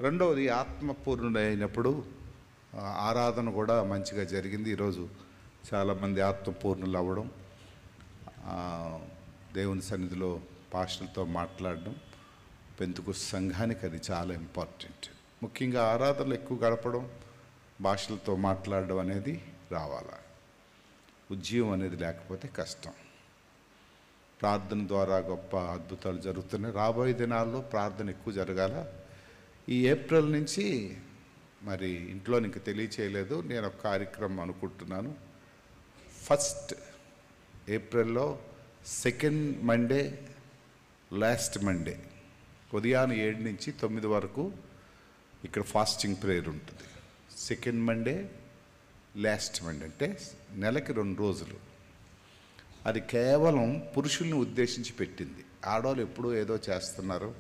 రెండవది ఆత్మపూర్ణుడైనప్పుడు ఆరాధన కూడా మంచిగా జరిగింది. ఈరోజు చాలామంది ఆత్మపూర్ణులు అవ్వడం, దేవుని సన్నిధిలో భాషలతో మాట్లాడడం, పెంతుకొస్తు సంఘానికి అది చాలా ఇంపార్టెంట్. ముఖ్యంగా ఆరాధనలు ఎక్కువ గడపడం, భాషలతో మాట్లాడడం అనేది రావాలా. ఉద్యమం అనేది లేకపోతే కష్టం. ప్రార్థన ద్వారా గొప్ప అద్భుతాలు జరుగుతున్నాయి. రాబోయే దినాల్లో ప్రార్థన ఎక్కువ జరగాల. ఈ ఏప్రిల్ నుంచి మరి ఇంట్లో నీకు తెలియచేయలేదు, నేను ఒక కార్యక్రమం అనుకుంటున్నాను. 1 ఏప్రిల్లో 2nd మండే, లాస్ట్ మండే ఉదయాన్నే 7 నుంచి 9 వరకు ఇక్కడ ఫాస్టింగ్ ప్రేయర్ ఉంటుంది. 2nd మండే, లాస్ట్ మండే అంటే నెలకి 2 రోజులు. అది కేవలం పురుషుల్ని ఉద్దేశించి పెట్టింది. ఆడవాళ్ళు ఎప్పుడూ ఏదో చేస్తున్నారు.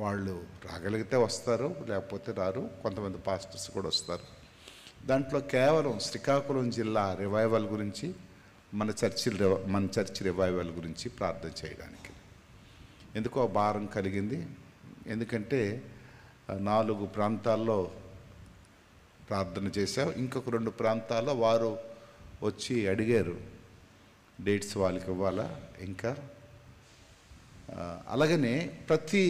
వాళ్ళు రాగలిగితే వస్తారు, లేకపోతే రారు. కొంతమంది పాస్టర్స్ కూడా వస్తారు. దాంట్లో కేవలం శ్రీకాకుళం జిల్లా రివైవల్ గురించి, మన చర్చి రివైవల్ గురించి ప్రార్థన చేయడానికి ఎందుకో భారం కలిగింది. ఎందుకంటే 4 ప్రాంతాల్లో ప్రార్థన చేశాం. ఇంకొక 2 ప్రాంతాల్లో వారు వచ్చి అడిగారు డేట్స్ వాళ్ళకి ఇవ్వాలా. ఇంకా అలాగనే ప్రతి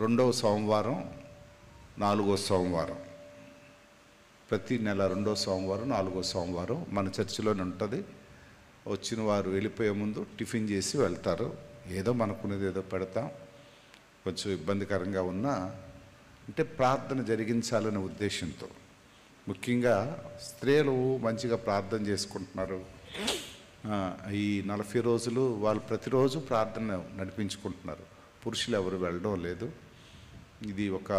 2వ సోమవారం, 4వ సోమవారం, ప్రతి నెల 2వ సోమవారం, 4వ సోమవారం మన చర్చిలోనే ఉంటుంది. వచ్చిన వారు వెళ్ళిపోయే ముందు టిఫిన్ చేసి వెళ్తారు. ఏదో మనకున్నది ఏదో పెడతాం. కొంచెం ఇబ్బందికరంగా ఉన్నా అంటే ప్రార్థన జరిగించాలనే ఉద్దేశంతో. ముఖ్యంగా స్త్రీలు మంచిగా ప్రార్థన చేసుకుంటున్నారు. ఈ 40 రోజులు వాళ్ళు ప్రతిరోజు ప్రార్థన నడిపించుకుంటున్నారు. పురుషులు ఎవరు వెళ్ళడం లేదు. ఇది ఒక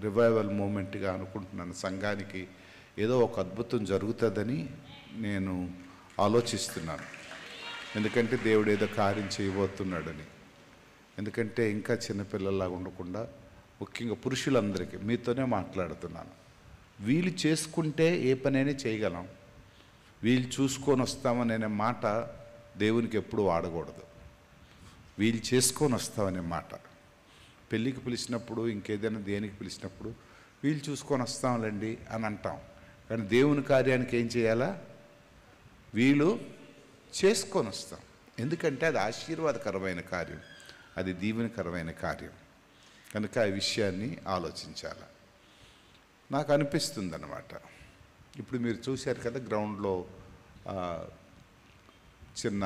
రివైవల్ మూమెంట్గా అనుకుంటున్నాను. సంఘానికి ఏదో ఒక అద్భుతం జరుగుతుందని నేను ఆలోచిస్తున్నాను. ఎందుకంటే దేవుడు ఏదో కార్యం చేయబోతున్నాడని. ఎందుకంటే ఇంకా చిన్నపిల్లల్లాగా ఉండకుండా ముఖ్యంగా పురుషులందరికీ మీతోనే మాట్లాడుతున్నాను. వీళ్ళు చేసుకుంటే ఏ పనైనా చేయగలం. వీళ్ళు చూసుకొని వస్తామనే మాట దేవునికి ఎప్పుడు వాడకూడదు. వీళ్ళు చేసుకొని వస్తామనే మాట. పెళ్ళికి పిలిచినప్పుడు, ఇంకేదైనా దేనికి పిలిచినప్పుడు వీళ్ళు చూసుకొని వస్తాంలేండి అని అంటాం. కానీ దేవుని కార్యానికి ఏం చేయాలా? వీళ్ళు చేసుకొని వస్తాం. ఎందుకంటే అది ఆశీర్వాదకరమైన కార్యం, అది దీవెనకరమైన కార్యం. కనుక ఆ విషయాన్ని ఆలోచించాలి. నాకు అనిపిస్తుంది అన్నమాట. ఇప్పుడు మీరు చూశారు కదా, గ్రౌండ్లో చిన్న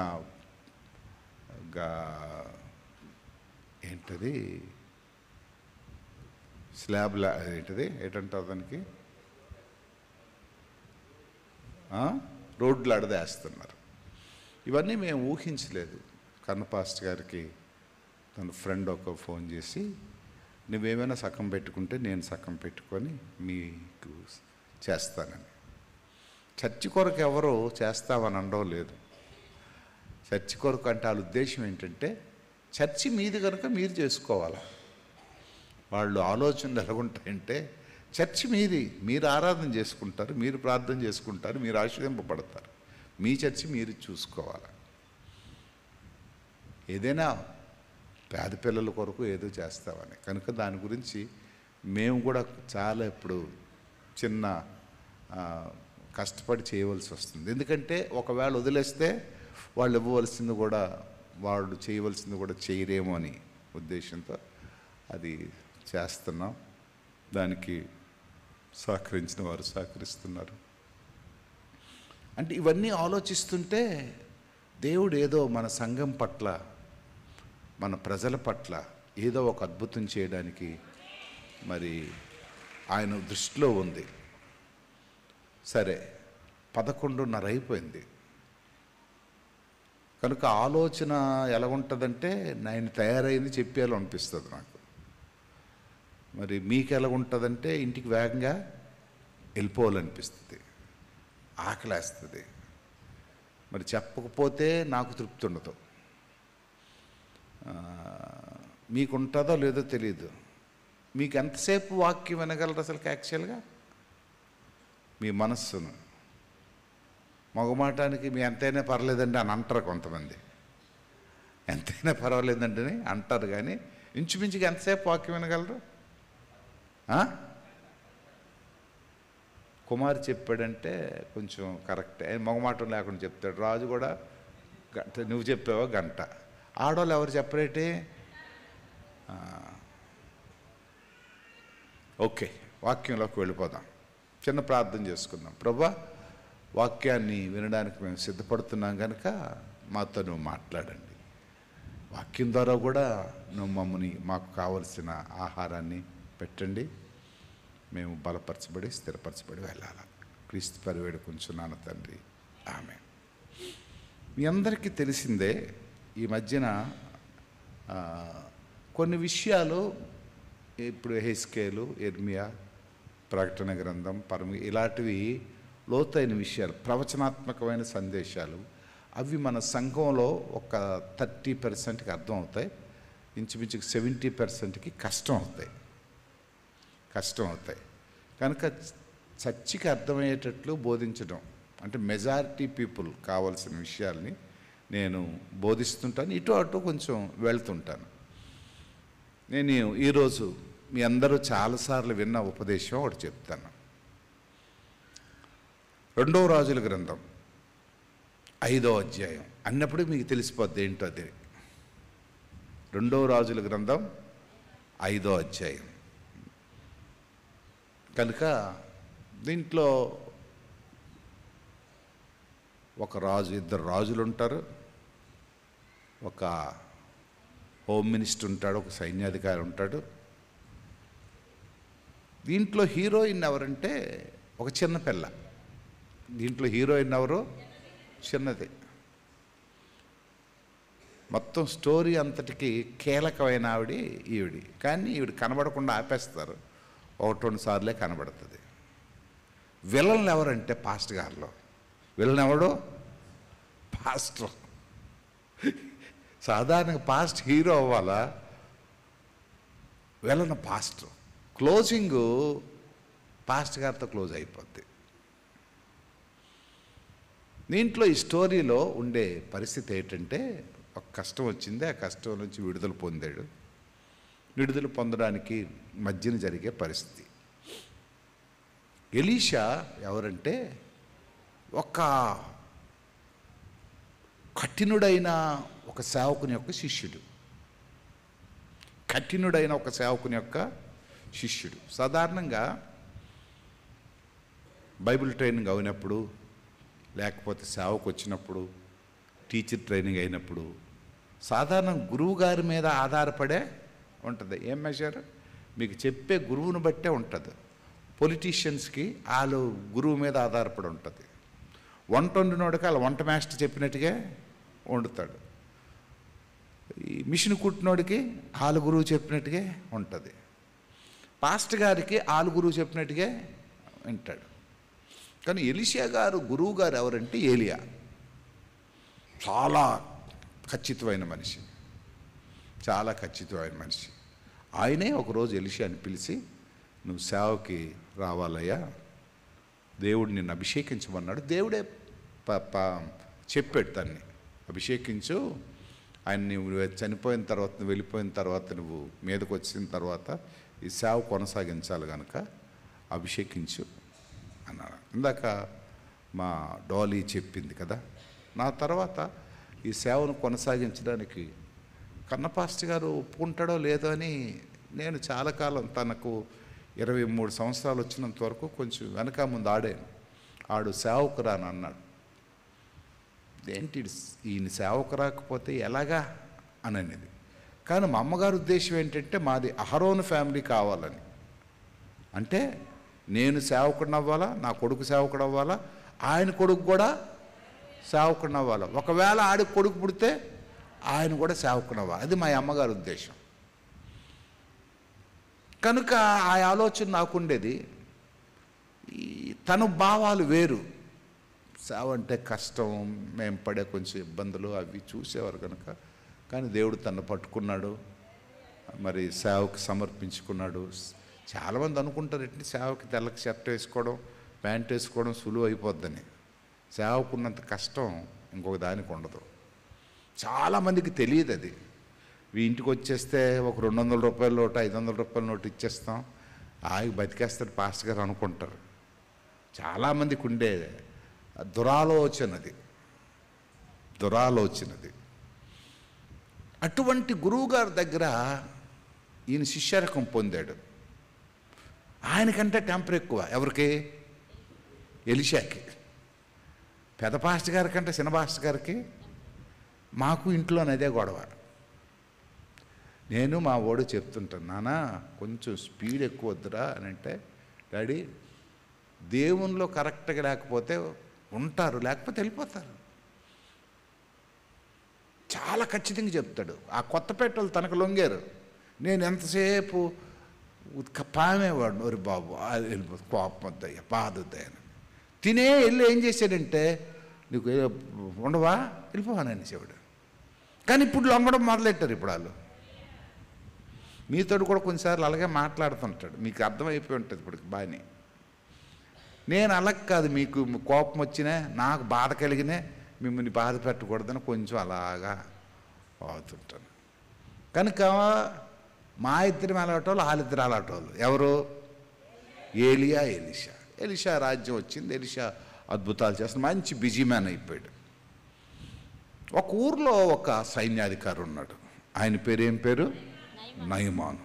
ఏంటది స్లాబ్లా ఏంటంటారు దానికి, రోడ్లు అడదేస్తున్నారు. ఇవన్నీ మేము ఊహించలేదు. కన్నపాస్ట్ గారికి తన ఫ్రెండ్ ఒక ఫోన్ చేసి, నువ్వేమైనా సగం పెట్టుకుంటే నేను సగం పెట్టుకొని మీకు చేస్తానని. చర్చి కొరకు ఎవరో చేస్తామని అనడం లేదు. చర్చి కొరకు అంటే వాళ్ళ ఉద్దేశం ఏంటంటే చర్చి మీది కనుక మీరు చేసుకోవాలి. వాళ్ళు ఆలోచనలు ఎలాగుంటాయంటే చర్చి మీది, మీరు ఆరాధన చేసుకుంటారు, మీరు ప్రార్థన చేసుకుంటారు, మీరు ఆశీర్వదింపబడతారు. మీ చర్చి మీరు చూసుకోవాలి. ఏదైనా పేద పిల్లల కొరకు ఏదో చేస్తామని. కనుక దాని గురించి మేము కూడా చాలా ఇప్పుడు చిన్న కష్టపడి చేయవలసి వస్తుంది. ఎందుకంటే ఒకవేళ వదిలేస్తే వాళ్ళు ఇవ్వవలసింది కూడా, వాళ్ళు చేయవలసింది కూడా చేయరేమో అని ఉద్దేశంతో అది చేస్తున్నాం. దానికి సహకరించిన వారు సహకరిస్తున్నారు. అంటే ఇవన్నీ ఆలోచిస్తుంటే దేవుడు ఏదో మన సంఘం పట్ల, మన ప్రజల పట్ల ఏదో ఒక అద్భుతం చేయడానికి మరి ఆయన దృష్టిలో ఉంది. సరే, 11:30 అయిపోయింది. కనుక ఆలోచన ఎలా ఉంటుందంటే నేను తయారైంది చెప్పేలా అనిపిస్తుంది నాకు. మరి మీకు ఎలా ఉంటుందంటే ఇంటికి వేగంగా వెళ్ళిపోవాలనిపిస్తుంది, ఆకలేస్తుంది. మరి చెప్పకపోతే నాకు తృప్తి ఉండదు. మీకు ఉంటుందో లేదో తెలియదు. మీకు ఎంతసేపు వాక్యం వినగలరు అసలు యాక్చువల్గా? మీ మనస్సును మగమాటానికి మీ ఎంతైనా పర్లేదండి అని అంటారు కొంతమంది. ఎంతైనా పర్వాలేదంటే అంటారు. కానీ ఇంచుమించుగా ఎంతసేపు వాక్యం వినగలరు? కుమారు చెప్పాడంటే కొంచెం కరెక్టే, మొగమాటం లేకుండా చెప్తాడు. రాజు కూడా గంట, నువ్వు చెప్పావా గంట. ఆడవాళ్ళు ఎవరు చెప్పరేటి? ఓకే, వాక్యంలోకి వెళ్ళిపోదాం. చిన్న ప్రార్థన చేసుకుందాం. ప్రభువా, వాక్యాన్ని వినడానికి మేము సిద్ధపడుతున్నాం కనుక మాతో నువ్వు మాట్లాడండి. వాక్యం ద్వారా కూడా నువ్వు మమ్మల్ని, మాకు కావలసిన ఆహారాన్ని పెట్టండి. మేము బలపరచబడి స్థిరపరచబడి వెళ్ళాలి. క్రీస్తు పరివేడుకుంటున్నాను తండ్రి, ఆమేన్. మీ అందరికీ తెలిసిందే, ఈ మధ్యన కొన్ని విషయాలు, ఇప్పుడు హెస్కేలు, ఇర్మియా, ప్రకటన గ్రంథం, ఇలాంటివి లోతైన విషయాలు, ప్రవచనాత్మకమైన సందేశాలు, అవి మన సంఘంలో ఒక 30%కి అర్థం అవుతాయి. ఇంచుమించుకు 70%కి కష్టం అవుతాయి. కనుక చచ్చికి అర్థమయ్యేటట్లు బోధించడం, అంటే మెజారిటీ పీపుల్ కావాల్సిన విషయాల్ని నేను బోధిస్తుంటాను. ఇటు అటు కొంచెం వెళ్తుంటాను. నేను ఈరోజు మీ అందరూ చాలాసార్లు విన్న ఉపదేశం ఒకటి చెప్తాను. 2వ రాజుల గ్రంథం 5వ అధ్యాయం అన్నప్పుడు మీకు తెలిసిపోద్ది ఏంటో అది. 2వ రాజుల గ్రంథం 5వ అధ్యాయం. కనుక దీంట్లో ఒక రాజు, ఇద్దరు రాజులు ఉంటారు. ఒక హోమ్ మినిస్టర్ ఉంటాడు, ఒక సైన్యాధికారి ఉంటాడు. దీంట్లో హీరోయిన్ ఎవరంటే ఒక చిన్న పిల్ల. దీంట్లో హీరోయిన్ ఎవరు? చిన్నది. మొత్తం స్టోరీ అంతటికి కీలకమైన ఈవిడి. కానీ ఈవిడ కనబడకుండా ఆపేస్తారు. 1-2 సార్లే కనబడుతుంది. విలన్లు ఎవరంటే పాస్టర్ గారిలో విలన్ ఎవడు? పాస్టర్. సాధారణంగా పాస్ట్ హీరో అవ్వాలా, విలన్ పాస్టర్. క్లోజింగ్ పాస్టర్ గారితో క్లోజ్ అయిపోద్ది. దీంట్లో ఈ స్టోరీలో ఉండే పరిస్థితి ఏంటంటే, ఒక కష్టం వచ్చింది, ఆ కష్టం నుంచి విడుదల పొందాడు. విడుదల పొందడానికి మధ్యన జరిగే పరిస్థితి. ఎలీషా ఎవరంటే ఒక కఠినుడైన ఒక సేవకుని యొక్క శిష్యుడు. సాధారణంగా బైబిల్ ట్రైనింగ్ అయినప్పుడు, లేకపోతే సేవకు వచ్చినప్పుడు, టీచర్ ట్రైనింగ్ అయినప్పుడు సాధారణ గురువు గారి మీద ఆధారపడే ఉంటుంది. ఏం మెజర్? మీకు చెప్పే గురువుని బట్టే ఉంటుంది. పొలిటీషియన్స్కి వాళ్ళు గురువు మీద ఆధారపడి ఉంటుంది. వంట వండినోడికి వాళ్ళ వంట మాస్టర్ చెప్పినట్టుగా వండుతాడు. ఈ మిషన్ కుట్టినోడికి వాళ్ళ గురువు చెప్పినట్టుగా ఉంటుంది. పాస్టర్ గారికి వాళ్ళ గురువు చెప్పినట్టుగా వింటాడు. కానీ ఎలీషా గారు గురువు గారు ఎవరంటే ఏలియా. చాలా ఖచ్చితమైన మనిషి. ఆయనే ఒకరోజు ఎలీషాని పిలిచి, నువ్వు సేవకి రావాలయ్యా, దేవుడు నిన్ను అభిషేకించమన్నాడు. దేవుడే చెప్పాడు దాన్ని, అభిషేకించు. ఆయన నువ్వు చనిపోయిన తర్వాత, నువ్వు వెళ్ళిపోయిన తర్వాత, నువ్వు మీదకు వచ్చిన తర్వాత ఈ సేవ కొనసాగించాలి కనుక అభిషేకించు అన్నాడు. ఇందాక మా డాలీ చెప్పింది కదా. నా తర్వాత ఈ సేవను కొనసాగించడానికి కన్నపాస్టర్ గారు ఒప్పుకుంటాడో లేదో అని నేను చాలా కాలం, తనకు 23 సంవత్సరాలు వచ్చినంత వరకు కొంచెం వెనక ముందు ఆడు సేవకు రాని అన్నాడు. ఏంటి ఈయన సేవకు రాకపోతే ఎలాగా అని అనేది. కానీ మా అమ్మగారి ఉద్దేశం ఏంటంటే, మాది అహరోను ఫ్యామిలీ కావాలని. అంటే నేను సేవకుడిని అవ్వాలా, నా కొడుకు సేవకుడు అవ్వాలా, ఆయన కొడుకు కూడా సేవకుడిని అవ్వాలా. ఒకవేళ ఆడికి కొడుకు పుడితే ఆయన కూడా సేవకుడిని అవ్వాలి. అది మా అమ్మగారి ఉద్దేశం. కనుక ఆ ఆలోచన నాకుండేది. తన భావాలు వేరు. సేవ అంటే కష్టం, మేము పడే కొంచెం ఇబ్బందులు అవి చూసేవారు కనుక. కానీ దేవుడు తను పట్టుకున్నాడు, మరి సేవకు సమర్పించుకున్నాడు. చాలామంది అనుకుంటారు, ఏంటి సేవకి తెల్లకి షర్ట్ వేసుకోవడం, ప్యాంట్ వేసుకోవడం సులువు అయిపోద్దని. సేవకున్నంత కష్టం ఇంకొక దానికి ఉండదు. చాలామందికి తెలియదు అది. ఇంటికి వచ్చేస్తే ఒక 200 రూపాయల నోటు 500 రూపాయల నోటు ఇచ్చేస్తాం, ఆగి బతికేస్తారు పాస్టర్ గారు అనుకుంటారు. చాలామందికి ఉండే దురాలోచనది. అటువంటి గురువుగారి దగ్గర ఈయన శిష్యరకం పొందాడు. ఆయనకంటే టెంపర్ ఎక్కువ. ఎవరికి? ఎలీషాకి. పెద్ద పాస్టర్ గారి కంటే చిన్న పాస్టర్ గారికి మాకు ఇంట్లోనే గొడవ. నేను మా వాడు చెప్తుంటాను, నాన్న కొంచెం స్పీడ్ ఎక్కువ వద్దురా అని అంటే, డాడీ దేవునిలో కరెక్ట్గా లేకపోతే ఉంటారు, లేకపోతే వెళ్ళిపోతారు. చాలా ఖచ్చితంగా చెప్తాడు. ఆ కొత్తపేటలు తనకు లొంగారు. నేను ఎంతసేపు పామేవాడు, ఒరి బాబు వెళ్ళిపో, కోపం వద్దయ్యా, బాధ వద్దయ్యా. తినే వెళ్ళి ఏం చేశాడంటే, నీకు ఉండవా, వెళ్ళిపోవానని చెవాడు. కానీ ఇప్పుడు లొంగడం మొదలెట్టారు. ఇప్పుడు వాళ్ళు మీతో కూడా కొన్నిసార్లు అలాగే మాట్లాడుతుంటాడు. మీకు అర్థమైపోయి ఉంటుంది ఇప్పుడు బాగానే. నేను అలాగ కాదు, మీకు కోపం వచ్చినా నాకు బాధ కలిగినా మిమ్మల్ని బాధ పెట్టకూడదని కొంచెం అలాగా అవుతుంటాను. కనుక మా ఇద్దరు అలాటోళ్ళు, వాళ్ళిద్దరు అలాటోళ్ళు. ఎవరు? ఏలియా, ఎలీషా. ఎలీషా రాజ్యం వచ్చింది. ఎలీషా అద్భుతాలు చేస్తాడు, మంచి బిజీ మ్యాన్ అయిపోయాడు. ఒక ఊర్లో ఒక సైన్యాధికారి ఉన్నాడు. ఆయన పేరు ఏం పేరు? నయమాను.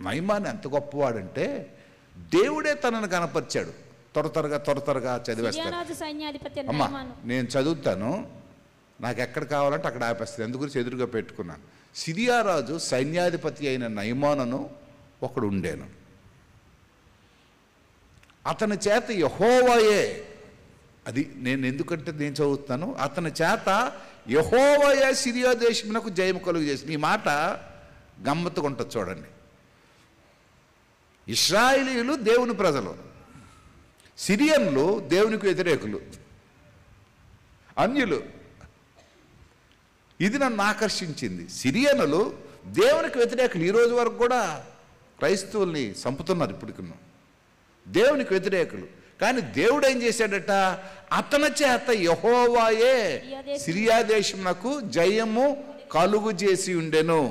నయమాను ఎంత గొప్పవాడంటే దేవుడే తనను కనపరిచాడు. త్వరగా చదివేస్తాను. అమ్మా నేను చదువుతాను, నాకు ఎక్కడ కావాలంటే అక్కడ ఆపేస్తాను. ఎందుకు ఎదురుగా పెట్టుకున్నాను. సిరియా రాజు సైన్యాధిపతి అయిన నయమానును ఒకడు ఉండేను. అతని చేత యెహోవాయే, అది నేను ఎందుకంటే నేను చదువుతాను, అతని చేత యెహోవాయే సిరియా దేశమునకు జయము కలుగు చేసింది. ఈ మాట గమ్మత్తుగా ఉంటుంది చూడండి. ఇశ్రాయేలీయులు దేవుని ప్రజలు, సిరియన్లు దేవునికి వ్యతిరేకులు, అన్యులు. ఇది నన్ను ఆకర్షించింది. సిరియనులు దేవునికి వ్యతిరేకులు. ఈరోజు వరకు కూడా క్రైస్తవుల్ని చంపుతున్నారు. ఇప్పటికి దేవునికి వ్యతిరేకులు. కానీ దేవుడు ఏం చేశాడట, అతని చేత యెహోవాయే సిరియా దేశమునకు జయము కలుగు చేసి ఉండెను.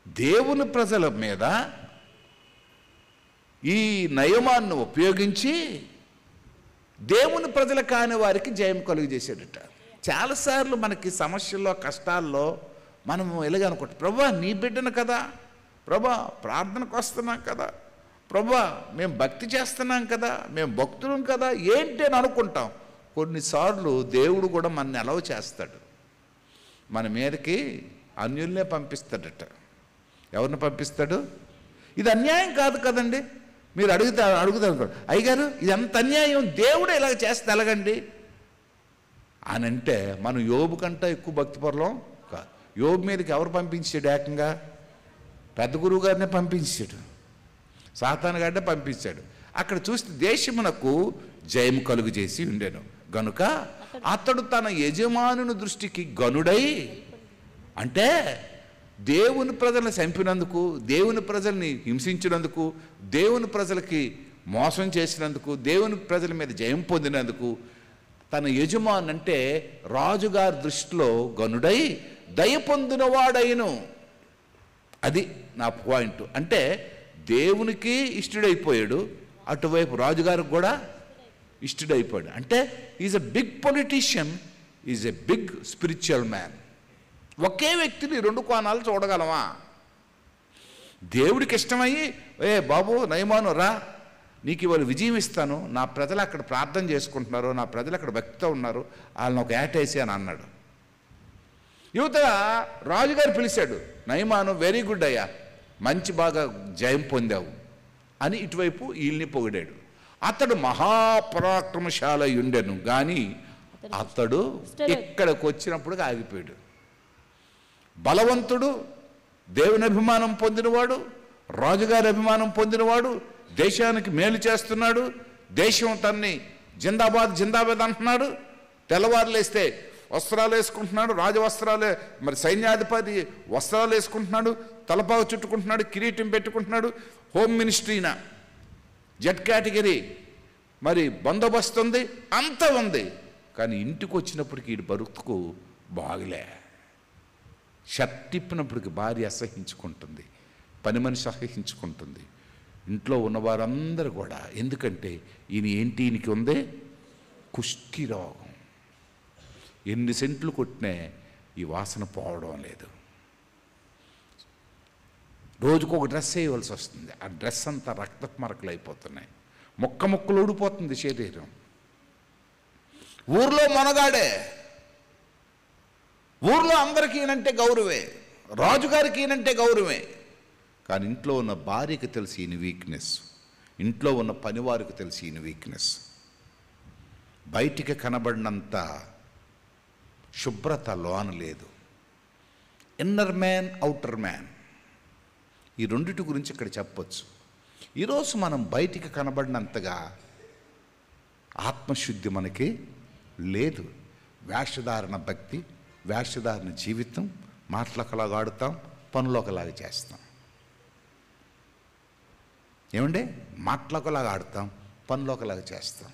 దేవుని ప్రజల మీద ఈ నయమాన్ని ఉపయోగించి దేవుని ప్రజలు కాని వారికి జయం కలుగు చేశాడట. చాలాసార్లు మనకి సమస్యల్లో, కష్టాల్లో మనము ఎలాగనుకుంటాం, ప్రభా నీ బిడ్డను కదా, ప్రభా ప్రార్థనకు వస్తున్నాం కదా, ప్రభా మేము భక్తి చేస్తున్నాం కదా, మేము భక్తులం కదా, ఏంటి అని అనుకుంటాం. కొన్నిసార్లు దేవుడు కూడా మనని అలవ చేస్తాడు. మన మీదకి అన్యుల్నే పంపిస్తాడట. ఎవరిని పంపిస్తాడు? ఇది అన్యాయం కాదు కదండి. మీరు అడుగుతారు, అయ్యగారు ఇది ఎంత అన్యాయం, దేవుడు ఇలాగ చేస్తే ఎలాగండి అని అంటే, మనం యోబు కంటే ఎక్కువ భక్తిపరులం కాదు. యోబు మీదకి ఎవరు పంపించాడు? ఏకంగా పెద్ద గురువు గారినే పంపించాడు, సాతాను గారినే పంపించాడు. అక్కడ చూస్తే దేశమునకు జయం కలుగు చేసి ఉండెను గనుక అతడు తన యజమానుని దృష్టికి గనుడై, అంటే దేవుని ప్రజలను చంపినందుకు, దేవుని ప్రజల్ని హింసించినందుకు, దేవుని ప్రజలకి మోసం చేసినందుకు, దేవుని ప్రజల మీద జయం పొందినందుకు తన యజమాని అంటే రాజుగారి దృష్టిలో గనుడై దయ పొందినవాడైను. అది నా పాయింట్. అంటే దేవునికి ఇష్టడైపోయాడు, అటువైపు రాజుగారికి కూడా ఇష్టడైపోయాడు. అంటే is a big politician, is a big spiritual man. ఒకే వ్యక్తిని రెండు కోణాలు చూడగలమా? దేవుడికి ఇష్టమయ్యి, ఏ బాబు నయమాను రా, నీకు ఇవాళ విజయం ఇస్తాను, నా ప్రజలు అక్కడ ప్రార్థన చేసుకుంటున్నారు, నా ప్రజలు అక్కడ భక్తితో ఉన్నారు, వాళ్ళని ఒక ఏటేసి అని అన్నాడు. యువత రాజుగారు పిలిచాడు, నయమాను వెరీ గుడ్ అయ్యా, మంచి బాగా జయం పొందావు అని ఇటువైపు వీళ్ళని పొగిడాడు. అతడు మహాపరాక్రమశాల ఉండెను, కానీ అతడు ఇక్కడికి వచ్చినప్పుడు ఆగిపోయాడు. బలవంతుడు, దేవుని అభిమానం పొందినవాడు, రాజుగారి అభిమానం పొందినవాడు, దేశానికి మేలు చేస్తున్నాడు, దేశం తన్ని జిందాబాద్ జిందాబాద్ అంటున్నాడు. తెల్లవారులేస్తే వస్త్రాలు వేసుకుంటున్నాడు, రాజవస్త్రాలే, మరి సైన్యాధిపతి వస్త్రాలు వేసుకుంటున్నాడు, తలపాగు చుట్టుకుంటున్నాడు, కిరీటం పెట్టుకుంటున్నాడు, హోమ్ మినిస్ట్రీనా జెడ్ కేటగిరీ, మరి బందోబస్తు ఉంది, అంతా ఉంది. కానీ ఇంటికి వచ్చినప్పటికి వీడి బతుకు బాగులే. షర్ట్ తిప్పినప్పటికి భార్య అసహించుకుంటుంది, పని మనిషి అసహించుకుంటుంది, ఇంట్లో ఉన్నవారందరూ కూడా. ఎందుకంటే ఈయనకి ఉందే కుష్టి రోగం. ఎన్ని సెంట్లు కొట్టినా ఈ వాసన పోవడం లేదు. రోజుకు ఒక డ్రెస్ వేయవలసి వస్తుంది. ఆ డ్రెస్ అంతా రక్తపు మరకలు అయిపోతున్నాయి, ముక్కలు ఊడిపోతుంది శరీరం. ఊర్లో మొనగాడే, ఊర్లో అందరికీ ఈయనంటే గౌరవే, రాజుగారికి ఈయనంటే గౌరవే. కానీ ఇంట్లో ఉన్న భార్యకి తెలిసి ఈయన వీక్నెస్, ఇంట్లో ఉన్న పనివారికి తెలిసి ఈయన వీక్నెస్. బయటికి కనబడినంత శుభ్రత లోన లేదు. ఇన్నర్ మ్యాన్, అవుటర్ మ్యాన్, ఈ రెండిటి గురించి ఇక్కడ చెప్పొచ్చు. ఈరోజు మనం బయటికి కనబడినంతగా ఆత్మశుద్ధి మనకి లేదు. వేషధారణ భక్తి, వేషధారణ జీవితం, మాటలు ఒకలాగా ఆడుతాం, పనులు ఒకలాగా చేస్తాం. ఏమండి? మాటలు ఒకలాగా ఆడతాం, పనులు ఒకలాగా చేస్తాం.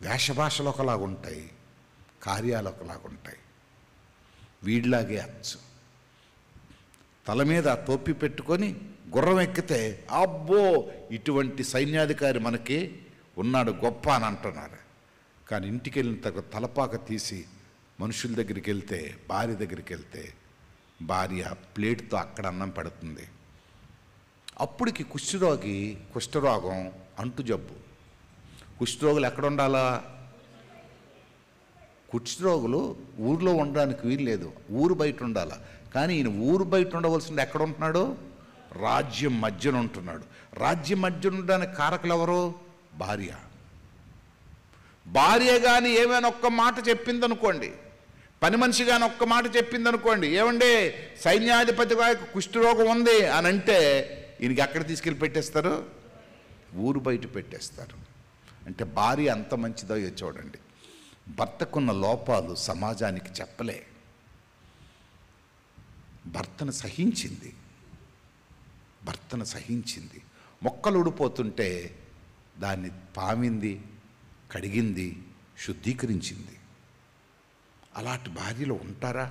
వేషభాషలు ఒకలాగా ఉంటాయి, కార్యాలు ఒకలాగా ఉంటాయి. వీడిలాగే అచ్చు. తల మీద టోపీ పెట్టుకొని గుర్రం ఎక్కితే అబ్బో ఇటువంటి సైన్యాధికారి మనకి ఉన్నాడు గొప్ప అని అంటున్నారు. కానీ ఇంటికి వెళ్ళిన తర్వాత తలపాక తీసి మనుషుల దగ్గరికి వెళ్తే, భార్య దగ్గరికి వెళ్తే, భార్య ప్లేట్తో అక్కడ అన్నం పెడుతుంది. అప్పటికి కుష్ఠరోగం అంటు జబ్బు. కుష్ఠరోగులు ఎక్కడ ఉండాలా? కుష్ఠరోగులు ఊర్లో ఉండడానికి వీలు లేదు, ఊరు బయట ఉండాలా. కానీ ఈయన ఊరు బయట ఉండవలసింది ఎక్కడ ఉంటున్నాడు? రాజ్యం మధ్యన ఉంటున్నాడు. రాజ్యం మధ్యన ఉండడానికి కారకులు ఎవరు? భార్య. భార్య కానీ ఏమైనా ఒక్క మాట చెప్పిందనుకోండి, పని మనిషి కానీ ఒక్క మాట చెప్పిందనుకోండి, ఏమండి సైన్యాధిపతి గారికి కుష్ఠరోగం ఉంది అని అంటే ఈయనకి ఎక్కడ తీసుకెళ్ళి పెట్టేస్తారు? ఊరు బయట పెట్టేస్తారు. అంటే భార్య అంత మంచిదో చూడండి. భర్తకున్న లోపాలు సమాజానికి చెప్పలే. భర్తను సహించింది. మొక్కలు ఊడిపోతుంటే దాన్ని పామింది, కడిగింది, శుద్ధీకరించింది. అలాంటి భార్యలు ఉంటారా?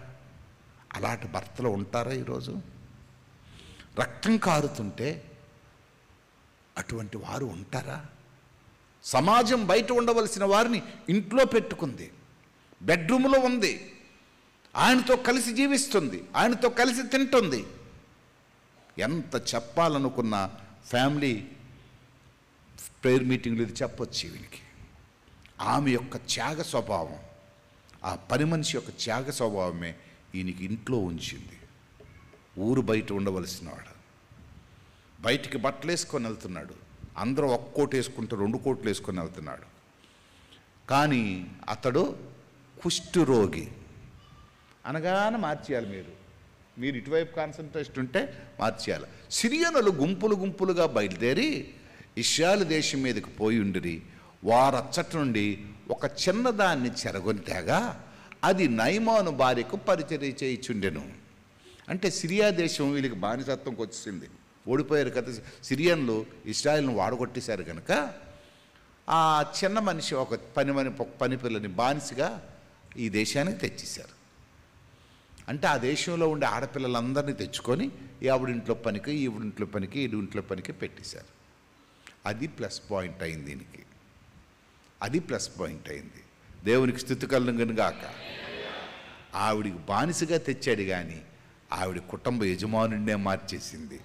అలాంటి భర్తలు ఉంటారా ఈరోజు? రక్తం కారుతుంటే అటువంటి వారు ఉంటారా? సమాజం బయట ఉండవలసిన వారిని ఇంట్లో పెట్టుకుంది, బెడ్రూమ్లో ఉంది, ఆయనతో కలిసి జీవిస్తుంది, ఆయనతో కలిసి తింటుంది. ఎంత చెప్పాలనుకున్న ఫ్యామిలీ ప్రేయర్ మీటింగ్లు ఇది చెప్పొచ్చు వీనికి. ఆమె యొక్క త్యాగ స్వభావం, ఆ పని మనిషి యొక్క త్యాగ స్వభావమే ఈయనకి ఇంట్లో ఉంచింది. ఊరు బయట ఉండవలసిన వాడు బయటికి బట్టలు వేసుకొని వెళ్తున్నాడు. అందరూ ఒక్క కోటు వేసుకుంటూ 2 కోట్లు వేసుకొని వెళ్తున్నాడు. కానీ అతడు కుష్ఠరోగి అనగానే మార్చేయాలి. మీరు ఇటువైపు కాన్సన్ట్రేషన్ ఉంటే మార్చేయాలి. సిరియనులు గుంపులుగా బయలుదేరి ఇశ్రాయేలు దేశం మీదకి పోయి ఉండిరి. వారచ్చటి నుండి ఒక చిన్నదాన్ని చెరగొని తేగా అది నయమాను భార్యకు పరిచర్య చేయిచుండెను. అంటే సిరియా దేశం వీళ్ళకి బానిసత్వంకి వచ్చింది, ఓడిపోయారు కదా సిరియన్లు. ఇశ్రాయేల్ను వాడగొట్టేశారు కనుక ఆ చిన్న మనిషి ఒక పని పిల్లని బానిసగా ఈ దేశానికి తెచ్చేశారు. అంటే ఆ దేశంలో ఉండే ఆడపిల్లలందరినీ తెచ్చుకొని ఆవిడింట్లో పనికి, ఈవిడింట్లో పనికి, ఈడింట్లో పనికి పెట్టేశారు. అది ప్లస్ పాయింట్ అయింది దీనికి. అది ప్లస్ పాయింట్ అయింది. దేవునికి స్తుతి కలుగును గాక. ఆవిడికి బానిసగా తెచ్చాడు కానీ ఆవిడ కుటుంబ యజమానుడినే మార్చేసింది.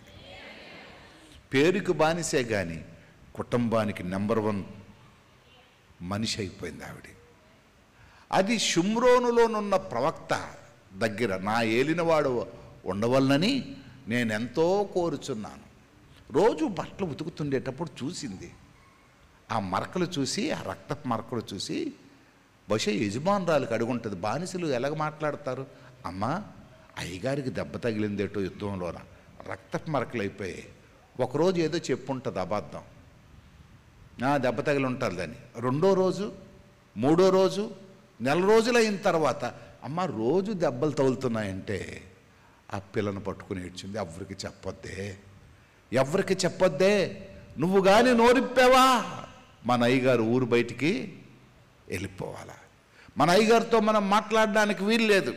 పేరుకు బానిసే కానీ కుటుంబానికి నెంబర్ 1 మనిషి అయిపోయింది ఆవిడ. అది షుమ్రోనులోనున్న ప్రవక్త దగ్గర నా ఏలినవాడు ఉండవలనని నేనెంతో కోరుచున్నాను. రోజు బట్టలు ఉతుకుతుండేటప్పుడు చూసింది. ఆ మరకలు చూసి, ఆ రక్తపు మరకలు చూసి బహుశా యజమానురాలకు అడుగుంటుంది. బానిసలు ఎలాగ మాట్లాడతారు? అమ్మా అయ్యగారికి దెబ్బ తగిలిందేటో యుద్ధంలోన, రక్తపు మరకలు అయిపోయాయి. ఒకరోజు ఏదో చెప్పుంటుంది అబద్ధం, దెబ్బ తగిలి ఉంటుంది అని. 2వ రోజు, 3వ రోజు, నెల రోజులు అయిన తర్వాత అమ్మ రోజు దెబ్బలు తగులుతున్నాయంటే ఆ పిల్లను పట్టుకుని ఏడ్చింది. ఎవరికి చెప్పొద్దే, నువ్వు కానీ నోరిప్పావా మన అయ్యగారు ఊరు బయటికి వెళ్ళిపోవాలా. మన అయ్యగారితో మనం మాట్లాడడానికి వీలు లేదు.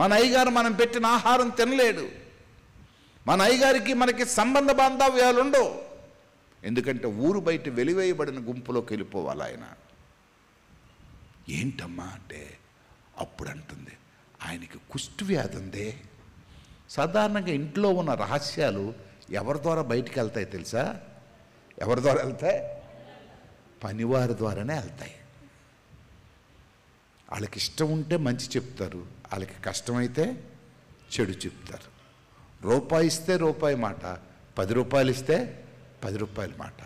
మన అయ్యగారు మనం పెట్టిన ఆహారం తినలేడు. మన అయ్యగారికి మనకి సంబంధ బాంధవ్యాలు ఉండవు. ఎందుకంటే ఊరు బయట వెలివేయబడిన గుంపులోకి వెళ్ళిపోవాలి ఆయన. ఏంటమ్మా అంటే అప్పుడు అంటుంది, ఆయనకి కుష్టు వ్యాధి ఉందే. సాధారణంగా ఇంట్లో ఉన్న రహస్యాలు ఎవరి ద్వారా బయటికి వెళ్తాయి తెలుసా? ఎవరి ద్వారా వెళ్తాయి? పనివారి ద్వారానే వెళ్తాయి. వాళ్ళకి ఇష్టం ఉంటే మంచి చెప్తారు, వాళ్ళకి కష్టమైతే చెడు చెప్తారు. రూపాయి ఇస్తే రూపాయి మాట, 10 రూపాయలు ఇస్తే 10 రూపాయల మాట.